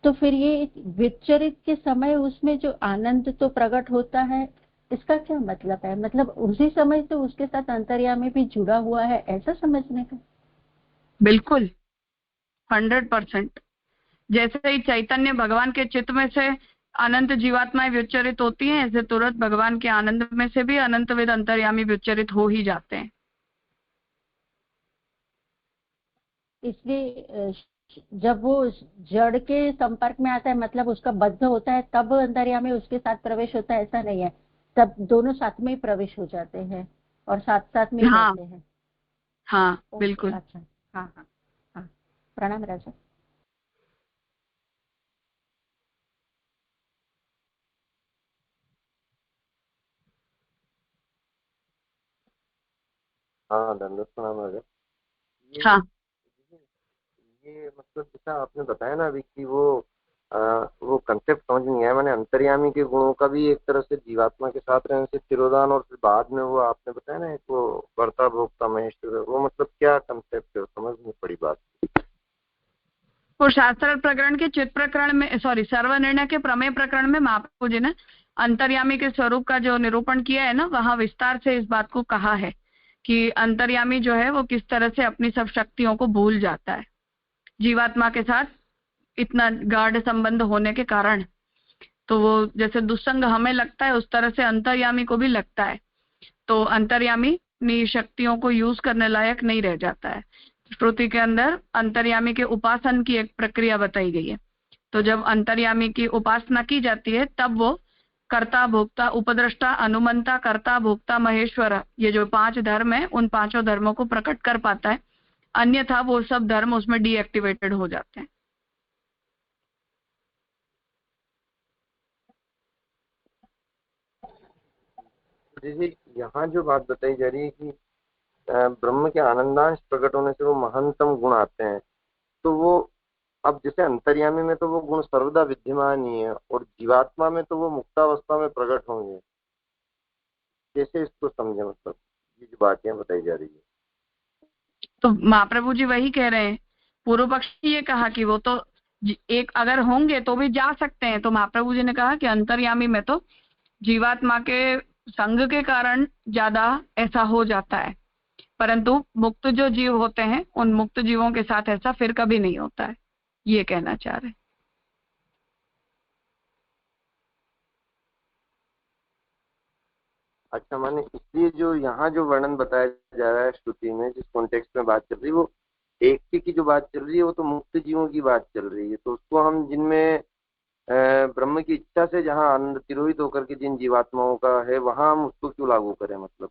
तो फिर ये विचरित के समय उसमें जो आनंद तो प्रकट होता है, इसका क्या मतलब है? मतलब उसी समय तो उसके साथ अंतर्यामी भी जुड़ा हुआ है, ऐसा समझने का? बिल्कुल 100%। जैसे ही चैतन्य भगवान के चित्त में से अनंत जीवात्माएं विचरित होती हैं, ऐसे तुरंत भगवान के आनंद में से भी अनंतविद अंतर्यामी विचरित हो ही जाते हैं। इसलिए जब वो जड़ के संपर्क में आता है, मतलब उसका बद्ध होता है, तब अंतर्यामी उसके साथ प्रवेश होता है, ऐसा नहीं है? तब दोनों साथ में ही प्रवेश हो जाते हैं और साथ साथ में ही हाँ रहते हैं। हाँ ओके, बिल्कुल। अच्छा। हाँ हाँ हाँ, प्रणाम राजा। हाँ, धन्यवाद, प्रणाम राजा। ये हाँ ये मतलब जैसा आपने बताया ना अभी कि वो कंसेप्ट समझ नहीं आया। मैंने अंतर्यामी के गुणों का भी एक तरह से जीवात्मा के साथ रहने से तिरोधान, और फिर बाद में वो आपने बताया ना एक वो कर्ता भोक्ता महेश्वर, वो मतलब क्या कंसेप्ट है, समझ नहीं पड़ी बात। वो शास्त्र प्रकरण के चित्त प्रकरण में, सॉरी, सर्वनिर्णय के प्रमेय प्रकरण में महाप्रभु जी ने अंतर्यामी के स्वरूप का जो निरूपण किया है ना, वहां विस्तार से इस बात को कहा है कि अंतर्यामी जो है वो किस तरह से अपनी सब शक्तियों को भूल जाता है जीवात्मा के साथ इतना गाढ़ संबंध होने के कारण। तो वो जैसे दुस्संग हमें लगता है, उस तरह से अंतर्यामी को भी लगता है। तो अंतर्यामी अपनी शक्तियों को यूज करने लायक नहीं रह जाता है। श्रुति के अंदर अंतर्यामी के उपासन की एक प्रक्रिया बताई गई है। तो जब अंतर्यामी की उपासना की जाती है, तब वो कर्ता भोक्ता उपद्रष्टा अनुमंता कर्ता भोक्ता महेश्वर, ये जो 5 धर्म है, उन 5 धर्मों को प्रकट कर पाता है। अन्यथा वो सब धर्म उसमें डीएक्टिवेटेड हो जाते हैं। जैसे यहाँ जो बात बताई जा रही है कि ब्रह्म के आनंदांश प्रकट होने से वो महानतम गुण आते हैं, तो वो अब जैसे अंतर्यामी में तो वो गुण सर्वदा विद्यमान ही है, और जीवात्मा में तो वो मुक्तावस्था में प्रकट होंगे। कैसे इसको समझे, मतलब ये जो बातें बताई जा रही है? तो महाप्रभु जी वही कह रहे हैं। पूर्व पक्षी ये कहा कि वो तो एक अगर होंगे तो भी जा सकते हैं। तो महाप्रभु जी ने कहा कि अंतर्यामी में तो जीवात्मा के संग के कारण ज्यादा ऐसा हो जाता है, परंतु मुक्त जो जीव होते हैं, उन मुक्त जीवों के साथ ऐसा फिर कभी नहीं होता है, ये कहना चाह रहे हैं। अच्छा, माने इसलिए जो यहाँ जो वर्णन बताया जा रहा है श्रुति में, जिस कॉन्टेक्स्ट में बात चल रही है, वो एक की जो बात चल रही है वो तो मुक्त जीवों की बात चल रही है। तो उसको हम जिनमें ब्रह्म की इच्छा से जहाँ आनंद तिरोहित होकर के जिन जीवात्माओं का है, वहां हम उसको क्यों लागू करें, मतलब?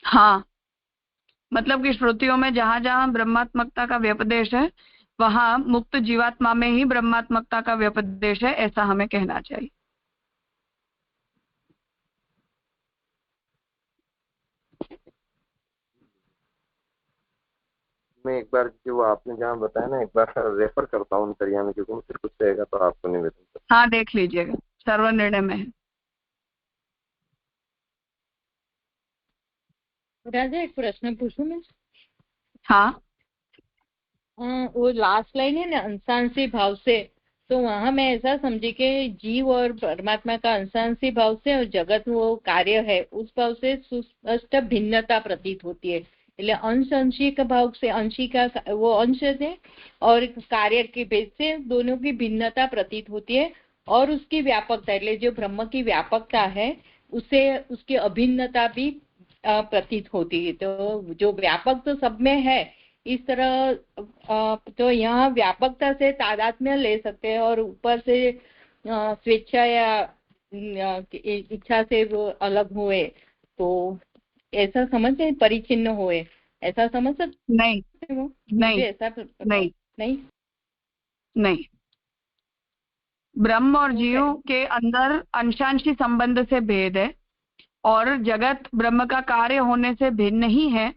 हाँ, मतलब कि श्रुतियों में जहां जहां ब्रह्मात्मकता का व्यपदेश है, वहां मुक्त जीवात्मा में ही ब्रह्मात्मकता का व्यपदेश है, ऐसा हमें कहना चाहिए। मैं एक बार जो आपने जहाँ बताया ना, एक बार रेफर करता हूँ अंतर्यामी के गुण, फिर कुछ रहेगा तो आपको निवेदन करता हाँ, देख लीजिएगा, सर्वनिर्णय में है। राजा एक प्रश्न पूछूं मैं? हाँ, वो लास्ट लाइन है ना, अंशांशी भाव से, तो वहां मैं ऐसा समझी कि जीव और परमात्मा का अंशांशी भाव से और जगत वो कार्य है उस भाव से सुस्पष्ट भिन्नता प्रतीत होती है। એટલે अंश अंशी का भाव से, अंशी का वो अंश है और कार्य के भेद से दोनों की भिन्नता प्रतीत होती है, और उसकी व्यापकता, એટલે जो ब्रह्म की व्यापकता है उससे उसकी अभिन्नता भी प्रतीत होती है। तो जो व्यापक तो सब में है, इस तरह तो यहाँ व्यापकता से तादात्म्य ले सकते हैं, और ऊपर से स्वेच्छा या इच्छा से वो अलग हुए, तो ऐसा समझते, परिचिन्न हुए, ऐसा समझ सकते नहीं हो? नहीं ऐसा नहीं नहीं नहीं, ब्रह्म और तो जीव के अंदर अंशांशी संबंध से भेद है, और जगत ब्रह्म का कार्य होने से भिन्न ही है,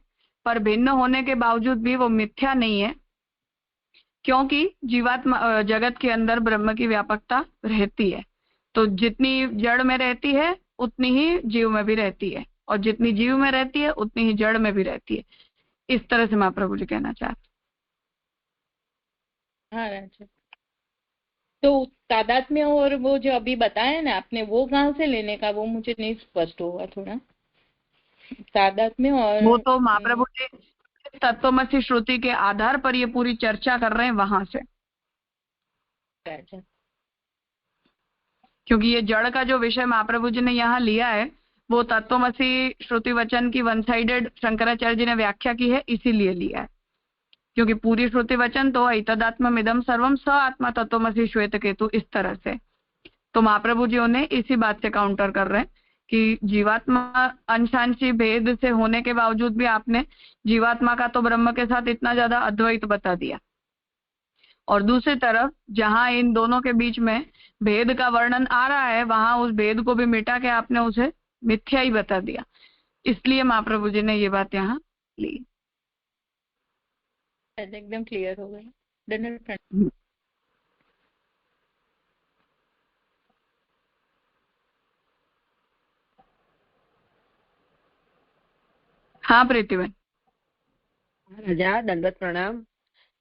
पर भिन्न होने के बावजूद भी वो मिथ्या नहीं है। क्योंकि जीवात्मा जगत के अंदर ब्रह्म की व्यापकता रहती है, तो जितनी जड़ में रहती है उतनी ही जीव में भी रहती है, और जितनी जीव में रहती है उतनी ही जड़ में भी रहती है। इस तरह से महाप्रभु जी कहना चाहते। हाँ राजा, तो तादात्म्य और वो जो अभी बताया ना आपने, वो कहाँ से लेने का, वो मुझे नहीं स्पष्ट हुआ थोड़ा। तादात्म्य और वो तो महाप्रभु जी तत्वमसी श्रुति के आधार पर ये पूरी चर्चा कर रहे हैं वहां से, राजा, क्योंकि ये जड़ का जो विषय महाप्रभु जी ने यहाँ लिया है वो तत्वमसी श्रुति वचन की वन साइडेड शंकराचार्य जी ने व्याख्या की है, इसीलिए लिया है। क्योंकि पूरी श्रुति वचन तो ऐतदात्म्यमिदं सर्वम स आत्मा तत्वमसी श्वेत केतु, इस तरह से। तो महाप्रभु जी ने इसी बात से काउंटर कर रहे हैं कि जीवात्मा अंशांशी भेद से होने के बावजूद भी आपने जीवात्मा का तो ब्रह्म के साथ इतना ज्यादा अद्वैत बता दिया, और दूसरी तरफ जहां इन दोनों के बीच में भेद का वर्णन आ रहा है वहां उस भेद को भी मिटा के आपने उसे मिथ्या ही बता दिया। इसलिए महाप्रभु जी ने ये बात यहाँ ली। एकदम क्लियर हो गया। हाँ प्रीतिबेन। રાજા દંડવત પ્રણામ।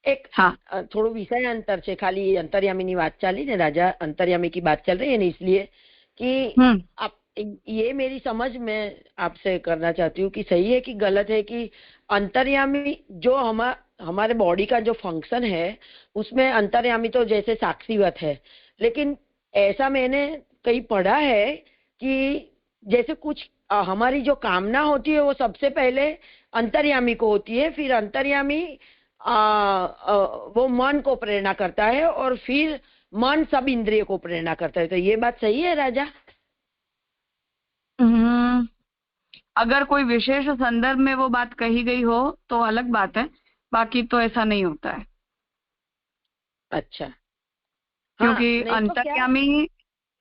એક हाँ થોડું વિષય અંતર છે, ખાલી અંતર્યામીની વાત ચાલી ને राजा, अंतर्यामी की बात चल रही है ना, इसलिए कि आप ये मेरी समझ में आपसे करना चाहती हूँ कि सही है कि गलत है कि अंतर्यामी जो हमारे बॉडी का जो फंक्शन है उसमें अंतर्यामी तो जैसे साक्षीवत है, लेकिन ऐसा मैंने कहीं पढ़ा है कि जैसे कुछ हमारी जो कामना होती है वो सबसे पहले अंतर्यामी को होती है, फिर अंतर्यामी वो मन को प्रेरणा करता है और फिर मन सब इंद्रिय को प्रेरणा करता है। तो ये बात सही है राजा? अगर कोई विशेष संदर्भ में वो बात कही गई हो तो अलग बात है, बाकी तो ऐसा नहीं होता है। अच्छा, क्योंकि हाँ, अंतर्यामी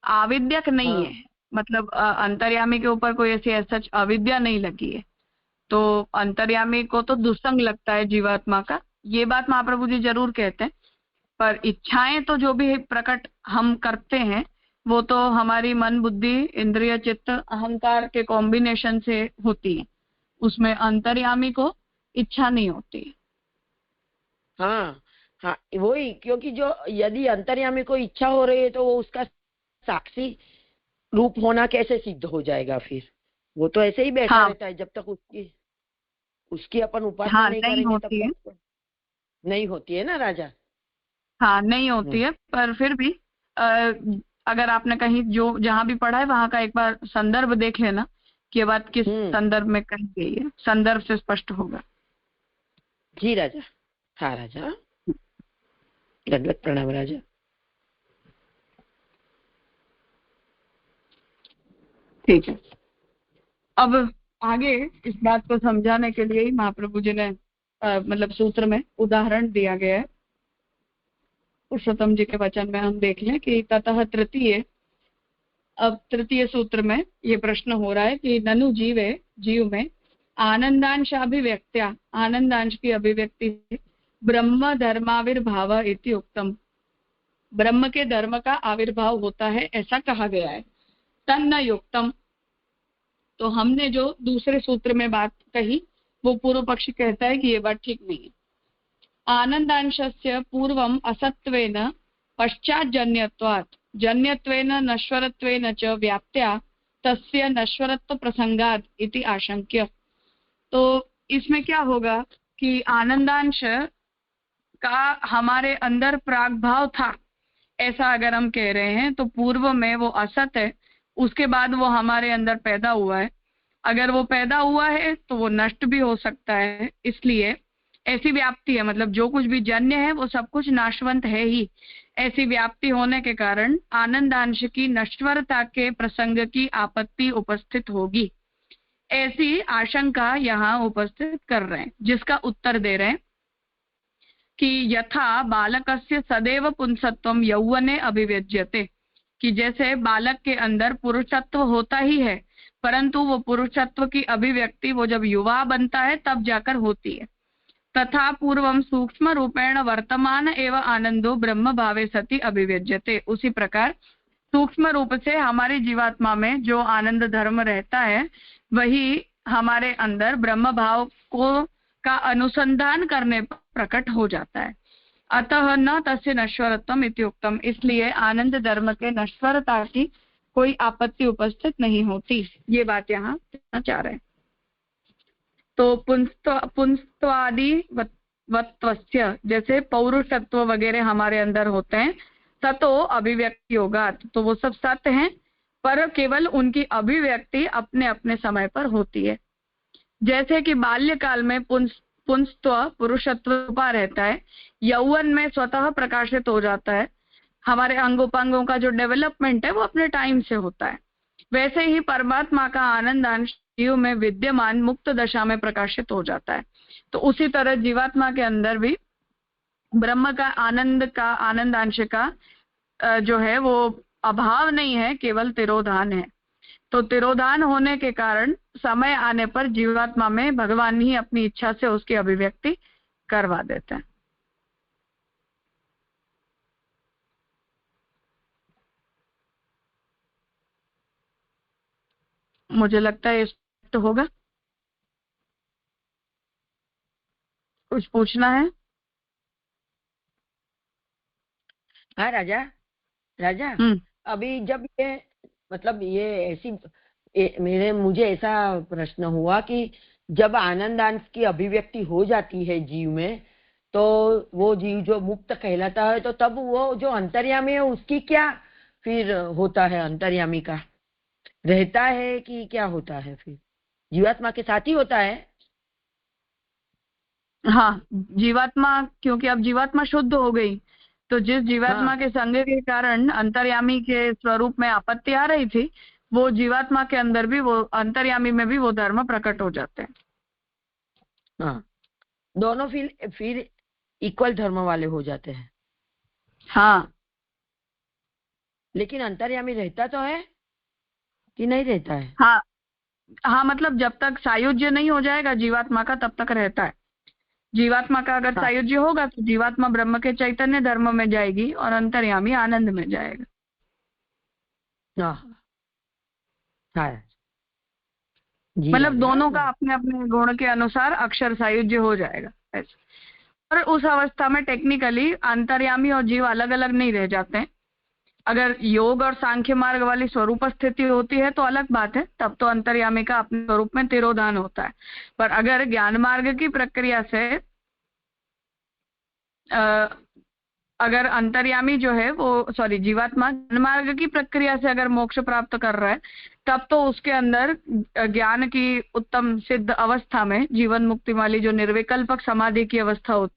आविद्यक नहीं है, मतलब अंतर्यामी के ऊपर कोई ऐसी सच अविद्या नहीं लगी है, तो अंतर्यामी को तो दुस्संग लगता है जीवात्मा का, ये बात महाप्रभु जी जरूर कहते हैं। पर इच्छाएं तो जो भी प्रकट हम करते हैं वो तो हमारी मन बुद्धि इंद्रिय चित्त अहंकार के कॉम्बिनेशन से होती है, उसमें अंतर्यामी को इच्छा नहीं होती है। हाँ हाँ, वही, क्योंकि जो यदि अंतर्यामी को इच्छा हो रही है तो वो उसका साक्षी रूप होना कैसे सिद्ध हो जाएगा? फिर वो तो ऐसे ही बैठा रहता है जब तक उसकी अपन उपासना नहीं करेंगे तब तक नहीं होती है ना राजा? हाँ नहीं होती है, पर फिर भी अगर आपने कहीं जो जहां भी पढ़ा है वहां का एक बार संदर्भ देख लेना कि ये बात किस संदर्भ में कही गई है, संदर्भ से स्पष्ट होगा। जी राजा। हाँ राजा, दंडवत प्रणाम राजा। ठीक है, अब आगे इस बात को समझाने के लिए ही महाप्रभु जी ने मतलब सूत्र में उदाहरण दिया गया है। पुरुषोत्तम जी के वचन में हम देख लें कि ततः तृतीय, अब तृतीय सूत्र में ये प्रश्न हो रहा है कि ननु जीव में आनंदांशाभिव्यक्त्या, आनंदांश की अभिव्यक्ति ब्रह्म धर्माविर्भाव इति उक्तम, ब्रह्म के धर्म का आविर्भाव होता है ऐसा कहा गया है। तन्न युक्तम, तो हमने जो दूसरे सूत्र में बात कही वो पूर्व पक्षी कहता है कि ये बात ठीक नहीं है। आनंदांशस्य पूर्वम असत्वेन पश्चात जन्यत्वात्, जन्यत्वेन नश्वरत्वेन च व्याप्त्या तस्य नश्वरत्व प्रसंगात् इति आशंक्य। तो इसमें क्या होगा कि आनंदांश का हमारे अंदर प्रागभाव था ऐसा अगर हम कह रहे हैं तो पूर्व में वो असत है, उसके बाद वो हमारे अंदर पैदा हुआ है। अगर वो पैदा हुआ है तो वो नष्ट भी हो सकता है, इसलिए ऐसी व्याप्ति है, मतलब जो कुछ भी जन्य है वो सब कुछ नाशवंत है ही। ऐसी व्याप्ति होने के कारण आनंदांश की नश्वरता के प्रसंग की आपत्ति उपस्थित होगी, ऐसी आशंका यहाँ उपस्थित कर रहे हैं, जिसका उत्तर दे रहे हैं कि यथा बालकस्य सदैव पुंसत्वम यौवने अभिव्यज्यते, कि जैसे बालक के अंदर पुरुषत्व होता ही है परंतु वो पुरुषत्व की अभिव्यक्ति वो जब युवा बनता है तब जाकर होती है। तथा पूर्वम सूक्ष्म रूपेण वर्तमान एव आनंदो ब्रह्म भावे सति अभिव्यज्यते। उसी प्रकार सूक्ष्म रूप से हमारी जीवात्मा में जो आनंद धर्म रहता है वही हमारे अंदर ब्रह्म भाव को का अनुसंधान करने पर प्रकट हो जाता है। अतः न तस्य नश्वरत्वम इत्युक्तम, इसलिए आनंद धर्म के नश्वरता की कोई आपत्ति उपस्थित नहीं होती। ये बात यहाँ कहना चाह रहे हैं। तो पुंस्त्वादि वत्वस्य, जैसे पौरुषत्व वगैरह हमारे अंदर होते हैं, ततो अभिव्यक्ति होगा, तो वो सब सत्य हैं, पर केवल उनकी अभिव्यक्ति अपने अपने समय पर होती है। जैसे कि बाल्यकाल में पुंस्त्व पुरुषत्व रूपा रहता है, यौवन में स्वतः प्रकाशित हो जाता है, हमारे अंगोपांगों का जो डेवलपमेंट है वो अपने टाइम से होता है। वैसे ही परमात्मा का आनंद अंश जीव में विद्यमान मुक्त दशा में प्रकाशित हो जाता है। तो उसी तरह जीवात्मा के अंदर भी ब्रह्म का आनंदांश का जो है वो अभाव नहीं है, केवल तिरोधान है। तो तिरोधान होने के कारण समय आने पर जीवात्मा में भगवान ही अपनी इच्छा से उसकी अभिव्यक्ति करवा देते हैं। मुझे लगता है स्पष्ट होगा। कुछ पूछना है? हाँ राजा, अभी जब ये मतलब ये ऐसी मुझे ऐसा प्रश्न हुआ कि जब आनंदांश की अभिव्यक्ति हो जाती है जीव में, तो वो जीव जो मुक्त कहलाता है, तो तब वो जो अंतर्यामी है उसकी क्या फिर होता है? अंतर्यामी का रहता है कि क्या होता है? फिर जीवात्मा के साथ ही होता है? हाँ, जीवात्मा, क्योंकि अब जीवात्मा शुद्ध हो गई, तो जिस जीवात्मा के संग के कारण अंतर्यामी के स्वरूप में आपत्ति आ रही थी, वो जीवात्मा के अंदर भी, वो अंतर्यामी में भी वो धर्म प्रकट हो जाते हैं। हाँ, दोनों फिर इक्वल धर्म वाले हो जाते हैं। हाँ, लेकिन अंतर्यामी रहता तो है कि नहीं रहता है? हाँ, मतलब जब तक सायुज्य नहीं हो जाएगा जीवात्मा का, तब तक रहता है। जीवात्मा का अगर सायुज्य होगा तो जीवात्मा ब्रह्म के चैतन्य धर्म में जाएगी और अंतर्यामी आनंद में जाएगा। मतलब दोनों का अपने अपने गुण के अनुसार अक्षर सायुज्य हो जाएगा ऐसा। और उस अवस्था में टेक्निकली अंतर्यामी और जीव अलग अलग नहीं रह जाते हैं। अगर योग और सांख्य मार्ग वाली स्वरूप स्थिति होती है तो अलग बात है, तब तो अंतर्यामी का अपने स्वरूप में तिरोधान होता है। पर अगर ज्ञान मार्ग की प्रक्रिया से अगर अंतर्यामी जो है वो जीवात्मा ज्ञान मार्ग की प्रक्रिया से अगर मोक्ष प्राप्त कर रहा है, तब तो उसके अंदर ज्ञान की उत्तम सिद्ध अवस्था में जीवन मुक्ति वाली जो निर्विकल्पक समाधि की अवस्था होती है,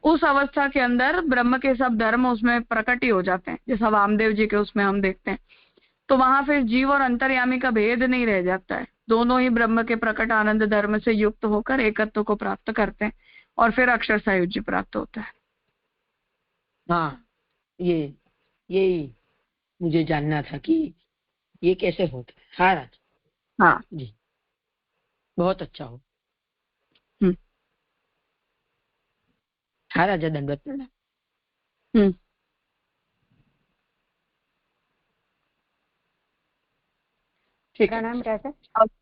उस अवस्था के अंदर ब्रह्म के सब धर्म उसमें प्रकट ही हो जाते हैं, जैसा वामदेव जी के उसमें हम देखते हैं। तो वहां फिर जीव और अंतर्यामी का भेद नहीं रह जाता है, दोनों ही ब्रह्म के प्रकट आनंद धर्म से युक्त होकर एकत्व को प्राप्त करते हैं और फिर अक्षर सायुज्य प्राप्त होता है। हाँ, ये मुझे जानना था कि ये कैसे होता है। हाँ राजा, हाँ जी, बहुत अच्छा हो। हाँ राजा, दंडवत प्रणाम। प्रणाम राजा।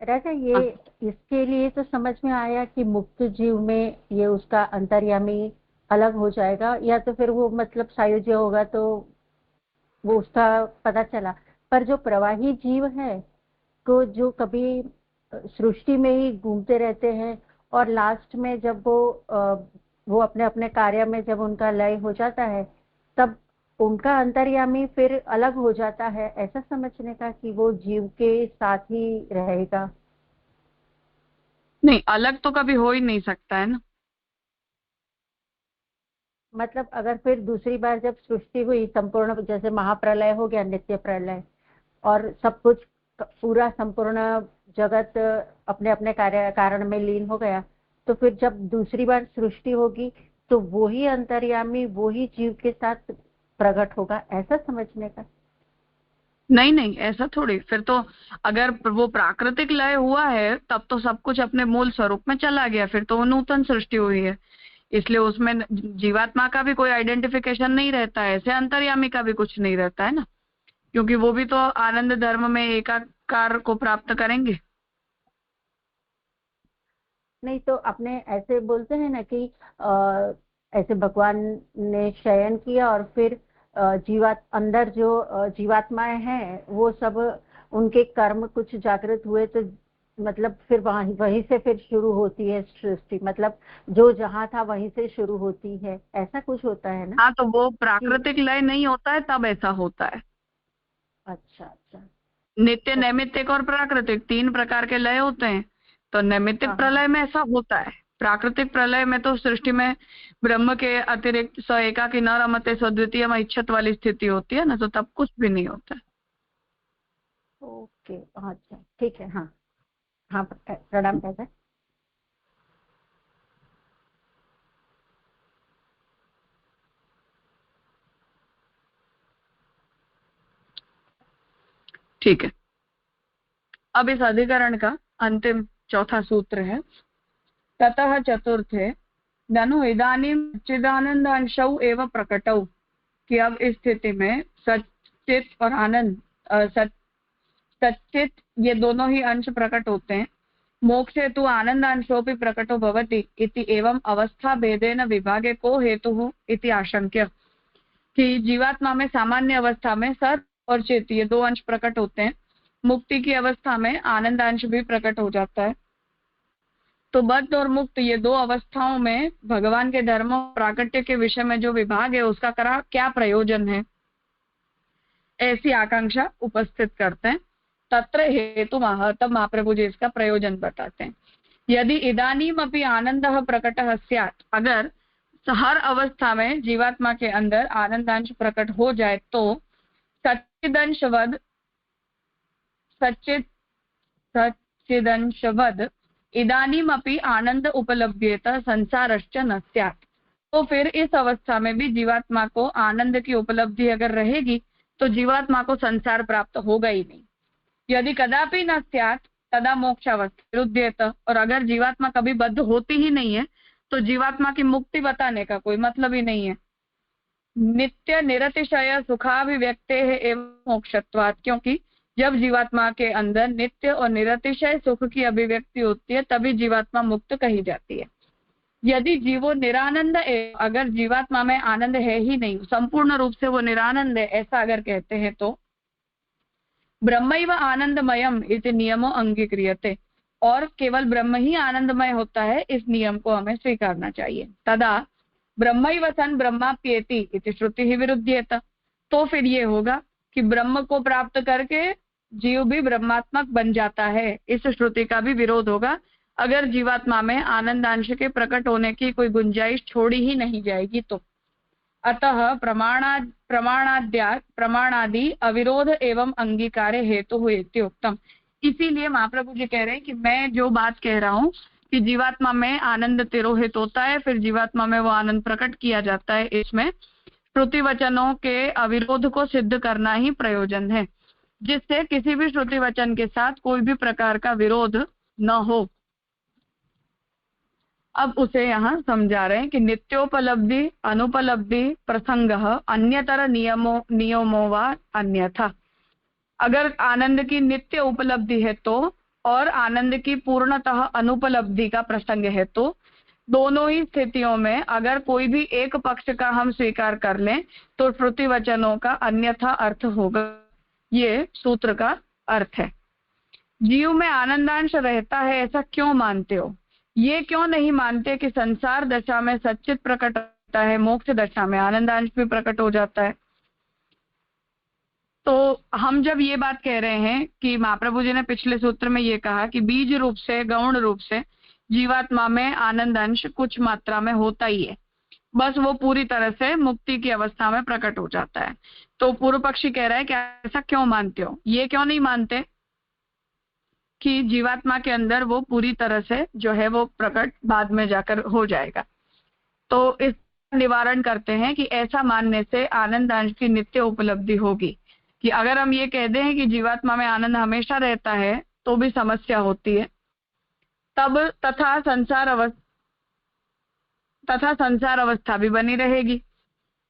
राजा, ये इसके लिए तो समझ में आया कि मुक्त जीव में ये उसका अंतर्यामी अलग हो जाएगा, या तो फिर वो मतलब सायुज्य होगा तो वो उसका पता चला। पर जो प्रवाही जीव है तो जो कभी सृष्टि में ही घूमते रहते हैं और लास्ट में जब वो अपने अपने कार्य में जब उनका लय हो जाता है, तब उनका अंतर्यामी फिर अलग हो जाता है, ऐसा समझने का कि वो जीव के साथ ही रहेगा? नहीं, अलग तो कभी हो ही नहीं सकता है ना। मतलब अगर फिर दूसरी बार जब सृष्टि हुई संपूर्ण, जैसे महाप्रलय हो गया, नित्य प्रलय, और सब कुछ पूरा संपूर्ण जगत अपने अपने कारण में लीन हो गया, तो फिर जब दूसरी बार सृष्टि होगी तो वो ही अंतर्यामी वो ही जीव के साथ प्रकट होगा, ऐसा समझने का? नहीं, ऐसा थोड़ी। फिर तो अगर वो प्राकृतिक लय हुआ है तब तो सब कुछ अपने मूल स्वरूप में चला गया, फिर तो वो नूतन सृष्टि हुई है। इसलिए उसमें जीवात्मा का भी कोई आइडेंटिफिकेशन नहीं रहता है, ऐसे अंतर्यामी का भी कुछ नहीं रहता है ना, क्योंकि वो भी तो आनंद धर्म में एकाकार को प्राप्त करेंगे। नहीं तो अपने ऐसे बोलते हैं ना कि ऐसे भगवान ने शयन किया और फिर अंदर जो जीवात्माएं हैं वो सब उनके कर्म कुछ जागृत हुए, तो मतलब फिर वहीं से फिर शुरू होती है सृष्टि, मतलब जो जहां था वहीं से शुरू होती है, ऐसा कुछ होता है ना? हाँ, तो वो प्राकृतिक लय नहीं होता है तब ऐसा होता है। अच्छा अच्छा, नित्य, नैमित्तिक और प्राकृतिक 3 प्रकार के लय होते हैं। तो नैमित्तिक प्रलय में ऐसा होता है, प्राकृतिक प्रलय में तो सृष्टि में ब्रह्म के अतिरिक्त स एकाकी न रमते स्वद्वितीय इच्छत वाली स्थिति होती है ना, तो तब कुछ भी नहीं होता है। ओके, अच्छा ठीक है। हाँ हाँ, प्रणाम दादा। ठीक है, अब इस अधिकरण का अंतिम चौथा सूत्र है, ततः चतुर्थे ननु इदानीं चिदानंदांशौ एव प्रकटौ, कि अब इस स्थिति में सच्चित और आनंद सच्चित ये दोनों ही अंश प्रकट होते हैं। मोक्षे तु आनंदांशोऽपि प्रकटो भवति इति एवं अवस्था भेदेन विभागे को हेतुः इति आशंक्य, कि जीवात्मा में सामान्य अवस्था में सत और चित ये 2 अंश प्रकट होते हैं, मुक्ति की अवस्था में आनंदांश भी प्रकट हो जाता है। तो बद्ध और मुक्त ये 2 अवस्थाओं में भगवान के धर्म प्राकट्य के विषय में जो विभाग है उसका क्या प्रयोजन है, ऐसी आकांक्षा उपस्थित करते हैं। तत्र हेतु तब महाप्रभु जी इसका प्रयोजन बताते हैं। यदि इदानीम अपि आनंदः प्रकटः स्यात्, अगर हर अवस्था में जीवात्मा के अंदर आनंदांश प्रकट हो जाए तो सच्चिदंशवद इदानीमपि आनंद उपलभ्येत संसारश्च न स्यात्, तो फिर इस अवस्था में भी जीवात्मा को आनंद की उपलब्धि अगर रहेगी तो जीवात्मा को संसार प्राप्त होगा ही नहीं। यदि कदापि न स्यात् तदा मोक्षावस्था विरुध्येत, और अगर जीवात्मा कभी बद्ध होती ही नहीं है तो जीवात्मा की मुक्ति बताने का कोई मतलब ही नहीं है। नित्य निरतिशय सुखाभिव्यक्ते एवं मोक्षत्वात्, क्योंकि जब जीवात्मा के अंदर नित्य और निरतिशय सुख की अभिव्यक्ति होती है तभी जीवात्मा मुक्त कही जाती है। यदि जीवो निरानंद है, अगर जीवात्मा में आनंद है ही नहीं, संपूर्ण रूप से वो निरानंद है, ऐसा अगर कहते हैं तो ब्रह्मैव आनंदमयम इति नियमो अंगीक्रियते, और केवल ब्रह्म ही आनंदमय होता है, इस नियम को हमें स्वीकारना चाहिए। तदा ब्रह्मैव सन् ब्रह्माप्येति इति श्रुति ही विरुध्येत, तो फिर ये होगा कि ब्रह्म को प्राप्त करके जीव भी ब्रह्मात्मक बन जाता है, इस श्रुति का भी विरोध होगा। अगर जीवात्मा में आनंदांश के प्रकट होने की कोई गुंजाइश छोड़ी ही नहीं जाएगी तो अतः प्रमाणादि अविरोध एवं अंगीकारे हेतु हुए इत्युक्तम। इसीलिए महाप्रभु जी कह रहे हैं कि मैं जो बात कह रहा हूँ कि जीवात्मा में आनंद तिरोहित होता है, फिर जीवात्मा में वो आनंद प्रकट किया जाता है, इसमें श्रुति वचनों के अविरोध को सिद्ध करना ही प्रयोजन है, जिससे किसी भी श्रुति वचन के साथ कोई भी प्रकार का विरोध न हो। अब उसे यहाँ समझा रहे हैं कि नित्योपलब्धि अनुपलब्धि प्रसंग अन्यतर नियमो वा अन्यथा, अगर आनंद की नित्य उपलब्धि है तो और आनंद की पूर्णतः अनुपलब्धि का प्रसंग है तो दोनों ही स्थितियों में अगर कोई भी एक पक्ष का हम स्वीकार कर लें तो श्रुति वचनों का अन्यथा अर्थ होगा। ये सूत्र का अर्थ है। जीव में आनंदांश रहता है ऐसा क्यों मानते हो? ये क्यों नहीं मानते कि संसार दशा में सच्चित प्रकट होता है, मोक्ष दशा में आनंदांश भी प्रकट हो जाता है? तो हम जब ये बात कह रहे हैं कि महाप्रभु जी ने पिछले सूत्र में ये कहा कि बीज रूप से गौण रूप से जीवात्मा में आनंद अंश कुछ मात्रा में होता ही है, बस वो पूरी तरह से मुक्ति की अवस्था में प्रकट हो जाता है। तो पूर्व पक्षी कह रहा है कि ऐसा क्यों मानते हो? ये क्यों नहीं मानते कि जीवात्मा के अंदर वो पूरी तरह से जो है वो प्रकट बाद में जाकर हो जाएगा? तो इस निवारण करते हैं कि ऐसा मानने से आनंद अंश की नित्य उपलब्धि होगी, कि अगर हम ये कह दें कि जीवात्मा में आनंद हमेशा रहता है तो भी समस्या होती है। तब तथा संसार तथा संसार अवस्था भी बनी रहेगी।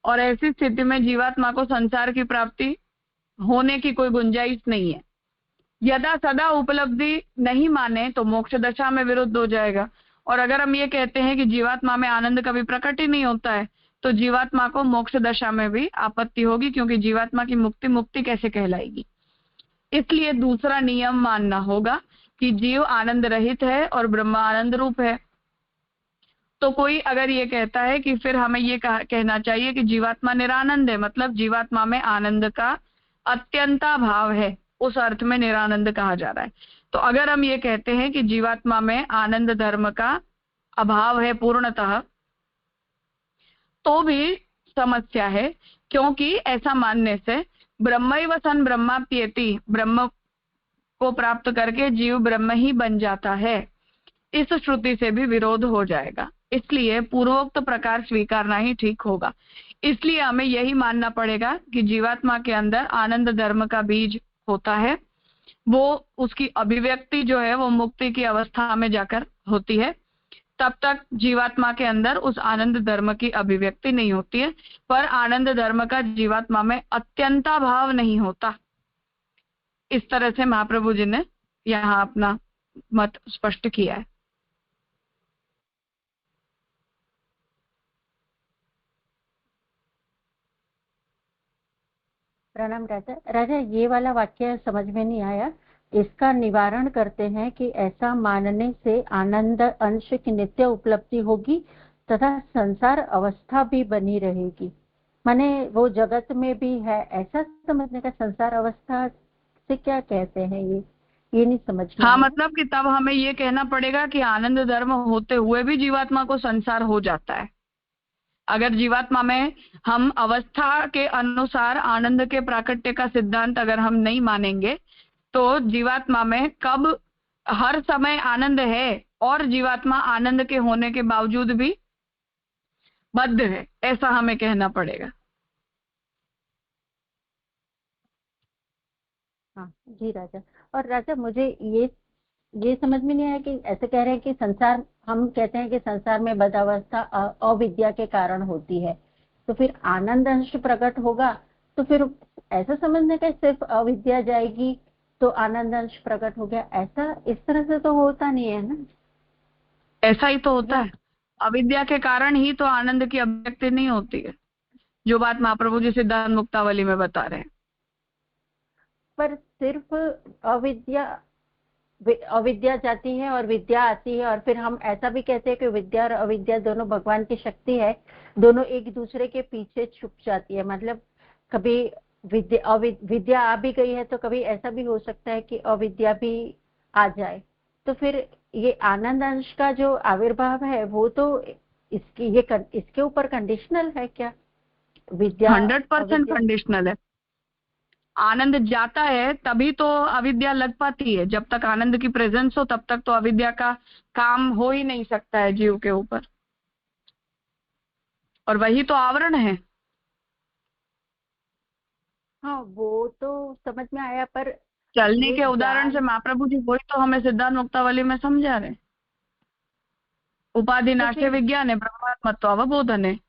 और ऐसी स्थिति में जीवात्मा को संसार की प्राप्ति होने की कोई गुंजाइश नहीं है। यदा सदा उपलब्धि नहीं माने तो मोक्ष दशा में विरुद्ध हो जाएगा। और अगर हम ये कहते हैं कि जीवात्मा में आनंद कभी प्रकट ही नहीं होता है, तो जीवात्मा को मोक्ष दशा में भी आपत्ति होगी, क्योंकि जीवात्मा की मुक्ति मुक्ति कैसे कहलाएगी। इसलिए दूसरा नियम मानना होगा कि जीव आनंद रहित है और ब्रह्म आनंद रूप है। तो कोई अगर ये कहता है कि फिर हमें ये कहना चाहिए कि जीवात्मा निरानंद है, मतलब जीवात्मा में आनंद का अत्यंता भाव है, उस अर्थ में निरानंद कहा जा रहा है। तो अगर हम ये कहते हैं कि जीवात्मा में आनंद धर्म का अभाव है पूर्णतः, तो भी समस्या है, क्योंकि ऐसा मानने से ब्रह्मैव सन् ब्रह्माप्येति, ब्रह्म को प्राप्त करके जीव ब्रह्म ही बन जाता है, इस श्रुति से भी विरोध हो जाएगा। इसलिए पूर्वोक्त प्रकार स्वीकारना ही ठीक होगा। इसलिए हमें यही मानना पड़ेगा कि जीवात्मा के अंदर आनंद धर्म का बीज होता है, वो उसकी अभिव्यक्ति जो है वो मुक्ति की अवस्था में जाकर होती है। तब तक जीवात्मा के अंदर उस आनंद धर्म की अभिव्यक्ति नहीं होती है, पर आनंद धर्म का जीवात्मा में अत्यंता भाव नहीं होता। इस तरह से महाप्रभु जी ने यहाँ अपना मत स्पष्ट किया है। प्रणाम राजा। राजा, ये वाला वाक्य समझ में नहीं आया, इसका निवारण करते हैं कि ऐसा मानने से आनंद अंश की नित्य उपलब्धि होगी तथा संसार अवस्था भी बनी रहेगी। माने वो जगत में भी है, ऐसा समझने का। संसार अवस्था से क्या कहते हैं ये नहीं समझ में। हाँ, मतलब कि तब हमें ये कहना पड़ेगा कि आनंद धर्म होते हुए भी जीवात्मा को संसार हो जाता है। अगर जीवात्मा में हम अवस्था के अनुसार आनंद के प्राकट्य का सिद्धांत अगर हम नहीं मानेंगे, तो जीवात्मा में कब हर समय आनंद है और जीवात्मा आनंद के होने के बावजूद भी बद्ध है, ऐसा हमें कहना पड़ेगा। हाँ जी राजा। और राजा, मुझे ये समझ में नहीं आया कि ऐसे कह रहे हैं कि संसार, हम कहते हैं कि संसार में बदावस्था अविद्या के कारण होती है, तो फिर आनंद अंश प्रकट होगा, तो फिर ऐसा समझने का सिर्फ अविद्या जाएगी तो आनंद अंश प्रकट हो गया, ऐसा इस तरह से तो होता नहीं है ना। ऐसा ही तो होता है, अविद्या के कारण ही तो आनंद की अभिव्यक्ति नहीं होती है, जो बात महाप्रभु जी सिद्धांत मुक्तावली में बता रहे हैं। पर सिर्फ अविद्या जाती है और विद्या आती है, और फिर हम ऐसा भी कहते हैं कि विद्या और अविद्या दोनों भगवान की शक्ति है, दोनों एक दूसरे के पीछे छुप जाती है। मतलब कभी विद्या आ भी गई है तो कभी ऐसा भी हो सकता है कि अविद्या भी आ जाए। तो फिर ये आनंद अंश का जो आविर्भाव है वो तो इसके ऊपर कंडीशनल है क्या? विद्या 100% कंडीशनल है। आनंद जाता है तभी तो अविद्या लग पाती है। जब तक आनंद की प्रेजेंस हो तब तक तो अविद्या का काम हो ही नहीं सकता है जीव के ऊपर, और वही तो आवरण है। हाँ, वो तो समझ में आया, पर चलने के उदाहरण से महाप्रभु जी वही तो हमें सिद्धांत मुक्तावली में समझा रहे। उपाधि नाश्य विज्ञान है, ब्रह्मात्मत्व अवबोधन है।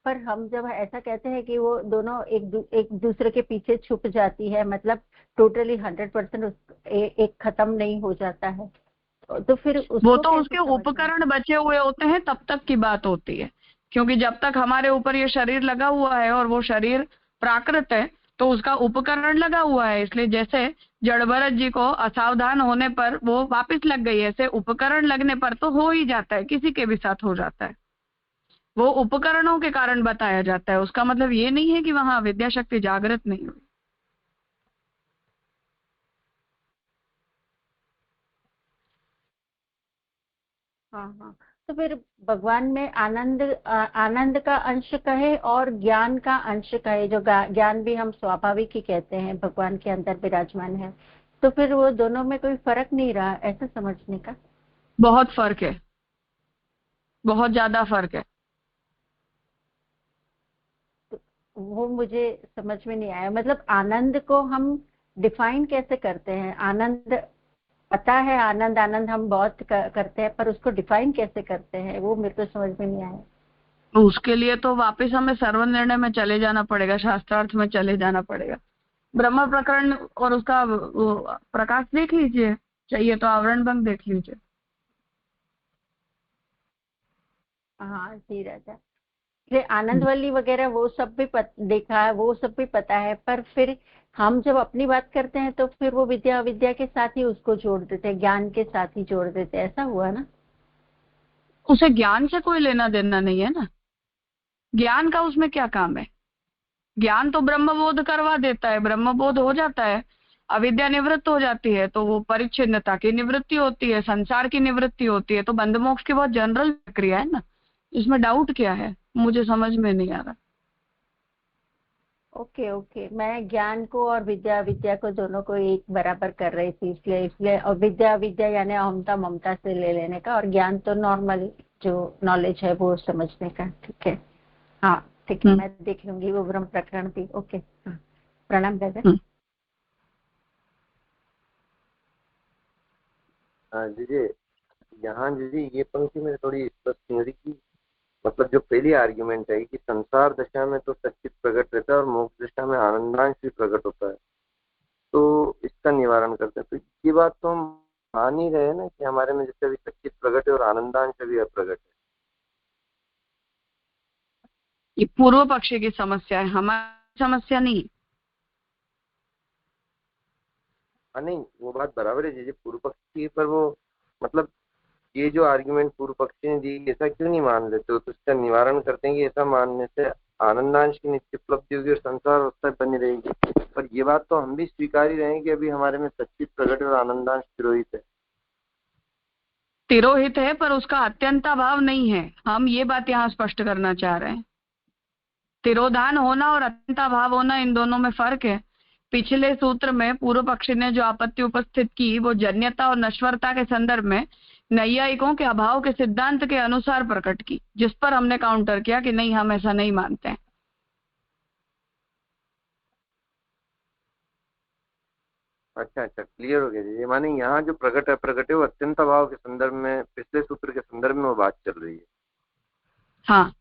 पर हम जब ऐसा कहते हैं कि वो दोनों एक दूसरे के पीछे छुप जाती है, मतलब टोटली 100% एक खत्म नहीं हो जाता है, तो फिर वो तो उसके उपकरण बचे हुए होते हैं, तब तक की बात होती है। क्योंकि जब तक हमारे ऊपर ये शरीर लगा हुआ है और वो शरीर प्राकृत है तो उसका उपकरण लगा हुआ है, इसलिए जैसे जड़ भरत जी को असावधान होने पर वो वापस लग गई, ऐसे उपकरण लगने पर तो हो ही जाता है, किसी के भी साथ हो जाता है। वो उपकरणों के कारण बताया जाता है, उसका मतलब ये नहीं है कि वहां विद्या शक्ति जागृत नहीं हुई। हाँ, तो फिर भगवान में आनंद का अंश कहे और ज्ञान का अंश कहे, जो ज्ञान भी हम स्वाभाविक ही कहते हैं भगवान के अंदर विराजमान है, तो फिर वो दोनों में कोई फर्क नहीं रहा, ऐसा समझने का? बहुत फर्क है, बहुत ज्यादा फर्क है। तो वो मुझे समझ में नहीं आया। मतलब आनंद को हम डिफाइन कैसे करते हैं? आनंद पता है आनंद आनंद हम बहुत करते हैं, पर उसको डिफाइन कैसे करते हैं वो मेरे को समझ में नहीं आया। तो उसके लिए तो वापस हमें सर्वनिर्णय में चले जाना पड़ेगा, शास्त्रार्थ में चले जाना पड़ेगा। ब्रह्म प्रकरण और उसका प्रकाश देख लीजिए, चाहिए तो आवरण भंग देख लीजिए। हाँ जी राजा, ये आनंदवल्ली वगैरह वो सब भी देखा है, वो सब भी पता है, पर फिर हम जब अपनी बात करते हैं तो फिर वो विद्या विद्या के साथ ही उसको जोड़ देते हैं, ज्ञान के साथ ही जोड़ देते हैं, ऐसा हुआ ना। उसे ज्ञान से कोई लेना देना नहीं है ना, ज्ञान का उसमें क्या काम है। ज्ञान तो ब्रह्म बोध करवा देता है, ब्रह्म बोध हो जाता है, अविद्या निवृत्त हो जाती है, तो वो परिच्छिन्नता की निवृत्ति होती है, संसार की निवृत्ति होती है। तो बंध मोक्ष की बहुत जनरल प्रक्रिया है ना, इसमें डाउट क्या है, मुझे समझ में नहीं आ रहा। ओके ओके, मैं ज्ञान को और विद्या विद्या को दोनों को एक बराबर कर रही थी, इसलिए इसलिए और विद्या विद्या यानी अहमता ममता से ले लेने का, और ज्ञान तो नॉर्मल जो नॉलेज है वो समझने का। ठीक है, हाँ ठीक है, मैं देख लूंगी वो ब्रह्म प्रकरण भी। ओके, हाँ, प्रणाम दादा। दीजिए यहाँ दीजिए ये पंक्ति में थोड़ी स्पष्ट नहीं हो रही कि मतलब जो पहली आर्ग्यूमेंट है कि संसार दशा में तो सच्चित प्रकट रहता है और मोक्ष दशा में आनंदांश भी प्रकट होता है, तो इसका निवारण करते हैं। तो ये बात तो हम मान ही रहे हैं ना कि हमारे में जैसे अभी सच्चित प्रकट है और आनंदांश अभी अप्रकट है। ये पूर्व पक्षी की समस्या है, हमारी समस्या नहीं। हाँ नहीं, वो बात बराबर है जी, पूर्व पक्षी, पर वो मतलब ये जो आर्ग्यूमेंट पूर्व पक्षी ने दी ऐसा क्यों नहीं मान लेते हो, तो इसका निवारण करते हैं कि ऐसा मानने से आनंदांश की नित्य उपलब्धि होगी और संसार अवस्था बनी रहेगी। पर ये बात तो हम भी स्वीकार ही रहे हैं कि अभी हमारे में सच्चित प्रकट और आनंदांश तिरोहित है। तिरोहित है पर उसका अत्यंताभाव नहीं है, हम ये बात यहाँ स्पष्ट करना चाह रहे हैं। तिरोधान होना और अत्यंताभाव होना, इन दोनों में फर्क है। पिछले सूत्र में पूर्व पक्षी ने जो आपत्ति उपस्थित की वो जन्यता और नश्वरता के संदर्भ में नैयायिकों के अभाव के सिद्धांत के अनुसार प्रकट की, जिस पर हमने काउंटर किया कि नहीं, हम ऐसा नहीं मानते हैं। अच्छा अच्छा, क्लियर हो गया जी। ये माने यहाँ जो प्रकट है प्रकट है वो अत्यंत अभाव के संदर्भ में, पिछले सूत्र के संदर्भ में वो बात चल रही है। हाँ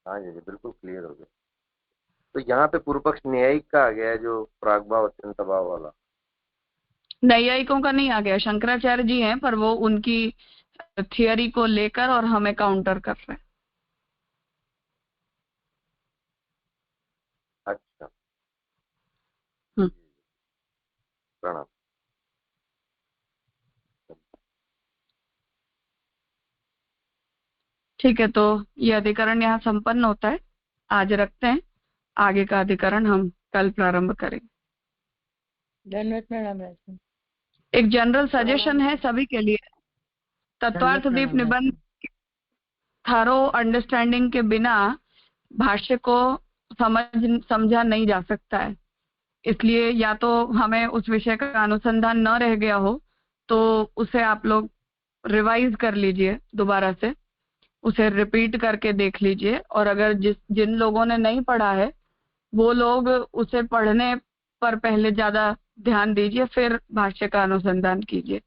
हाँ जी, बिल्कुल क्लियर हो गया। तो यहाँ पे पूर्व पक्ष न्यायिक का आ गया है जो प्रागभाव अत्यंत अभाव वाला। नैयायिकों का नहीं आ गया, शंकराचार्य जी हैं, पर वो उनकी थियरी को लेकर और हमें काउंटर कर रहे हैं। अच्छा, प्रणाम। ठीक है, तो ये अधिकरण यहाँ संपन्न होता है, आज रखते हैं। आगे का अधिकरण हम कल प्रारंभ करेंगे। धन्यवाद प्रणाम। एक जनरल सजेशन है सभी के लिए, तत्वार्थदीप निबंध थारो अंडरस्टैंडिंग के बिना भाष्य को समझा नहीं जा सकता है। इसलिए या तो हमें उस विषय का अनुसंधान न रह गया हो तो उसे आप लोग रिवाइज कर लीजिए, दोबारा से उसे रिपीट करके देख लीजिए, और अगर जिन लोगों ने नहीं पढ़ा है वो लोग उसे पढ़ने पर पहले ज्यादा ध्यान दीजिए, फिर भाष्य का अनुसंधान कीजिए।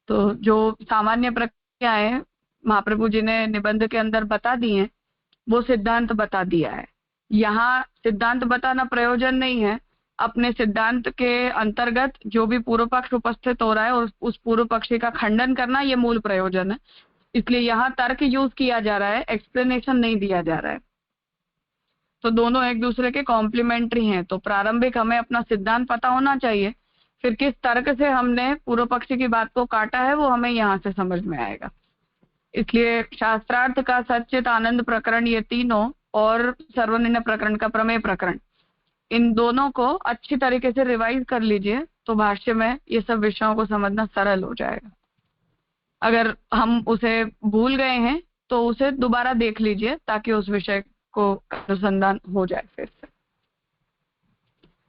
तो जो सामान्य प्रक्रियाएं महाप्रभु जी ने निबंध के अंदर बता दी हैं वो सिद्धांत बता दिया है। यहाँ सिद्धांत बताना प्रयोजन नहीं है, अपने सिद्धांत के अंतर्गत जो भी पूर्व पक्ष उपस्थित हो रहा है और उस पूर्व पक्षी का खंडन करना, ये मूल प्रयोजन है। इसलिए यहाँ तर्क यूज किया जा रहा है, एक्सप्लेनेशन नहीं दिया जा रहा है। तो दोनों एक दूसरे के कॉम्प्लीमेंट्री हैं। तो प्रारंभिक हमें अपना सिद्धांत पता होना चाहिए, फिर किस तर्क से हमने पूर्व पक्षी की बात को काटा है वो हमें यहाँ से समझ में आएगा। इसलिए शास्त्रार्थ का सच्चित आनंद प्रकरण, ये तीनों, और सर्वनिर्णय प्रकरण का प्रमेय प्रकरण, इन दोनों को अच्छी तरीके से रिवाइज कर लीजिए, तो भाष्य में ये सब विषयों को समझना सरल हो जाएगा। अगर हम उसे भूल गए हैं तो उसे दोबारा देख लीजिए ताकि उस विषय को अनुसंधान हो जाए फिर से।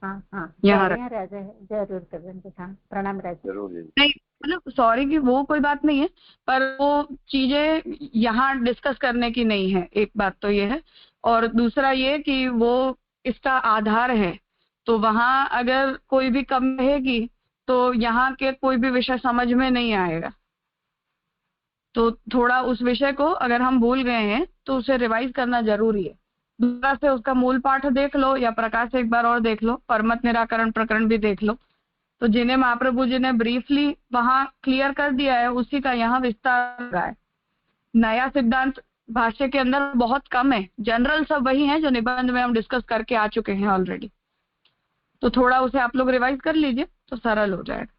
हाँ हाँ, यहाँ राजा है, जरूर करेंगे। हाँ, प्रणाम राजा। जरूर। नहीं मतलब सॉरी कि वो कोई बात नहीं है, पर वो चीजें यहाँ डिस्कस करने की नहीं है, एक बात तो ये है। और दूसरा ये कि वो इसका आधार है, तो वहां अगर कोई भी कमी रहेगी तो यहाँ के कोई भी विषय समझ में नहीं आएगा। तो थोड़ा उस विषय को अगर हम भूल गए हैं तो उसे रिवाइज करना जरूरी है। दूसरा से उसका मूल पाठ देख लो या प्रकाश से एक बार और देख लो, परमत निराकरण प्रकरण भी देख लो। तो जिन्हें महाप्रभु जी ने ब्रीफली वहां क्लियर कर दिया है उसी का यहाँ विस्तार रहा है। नया सिद्धांत भाष्य के अंदर बहुत कम है, जनरल सब वही है जो निबंध में हम डिस्कस करके आ चुके हैं ऑलरेडी। तो थोड़ा उसे आप लोग रिवाइज कर लीजिए तो सरल हो जाएगा।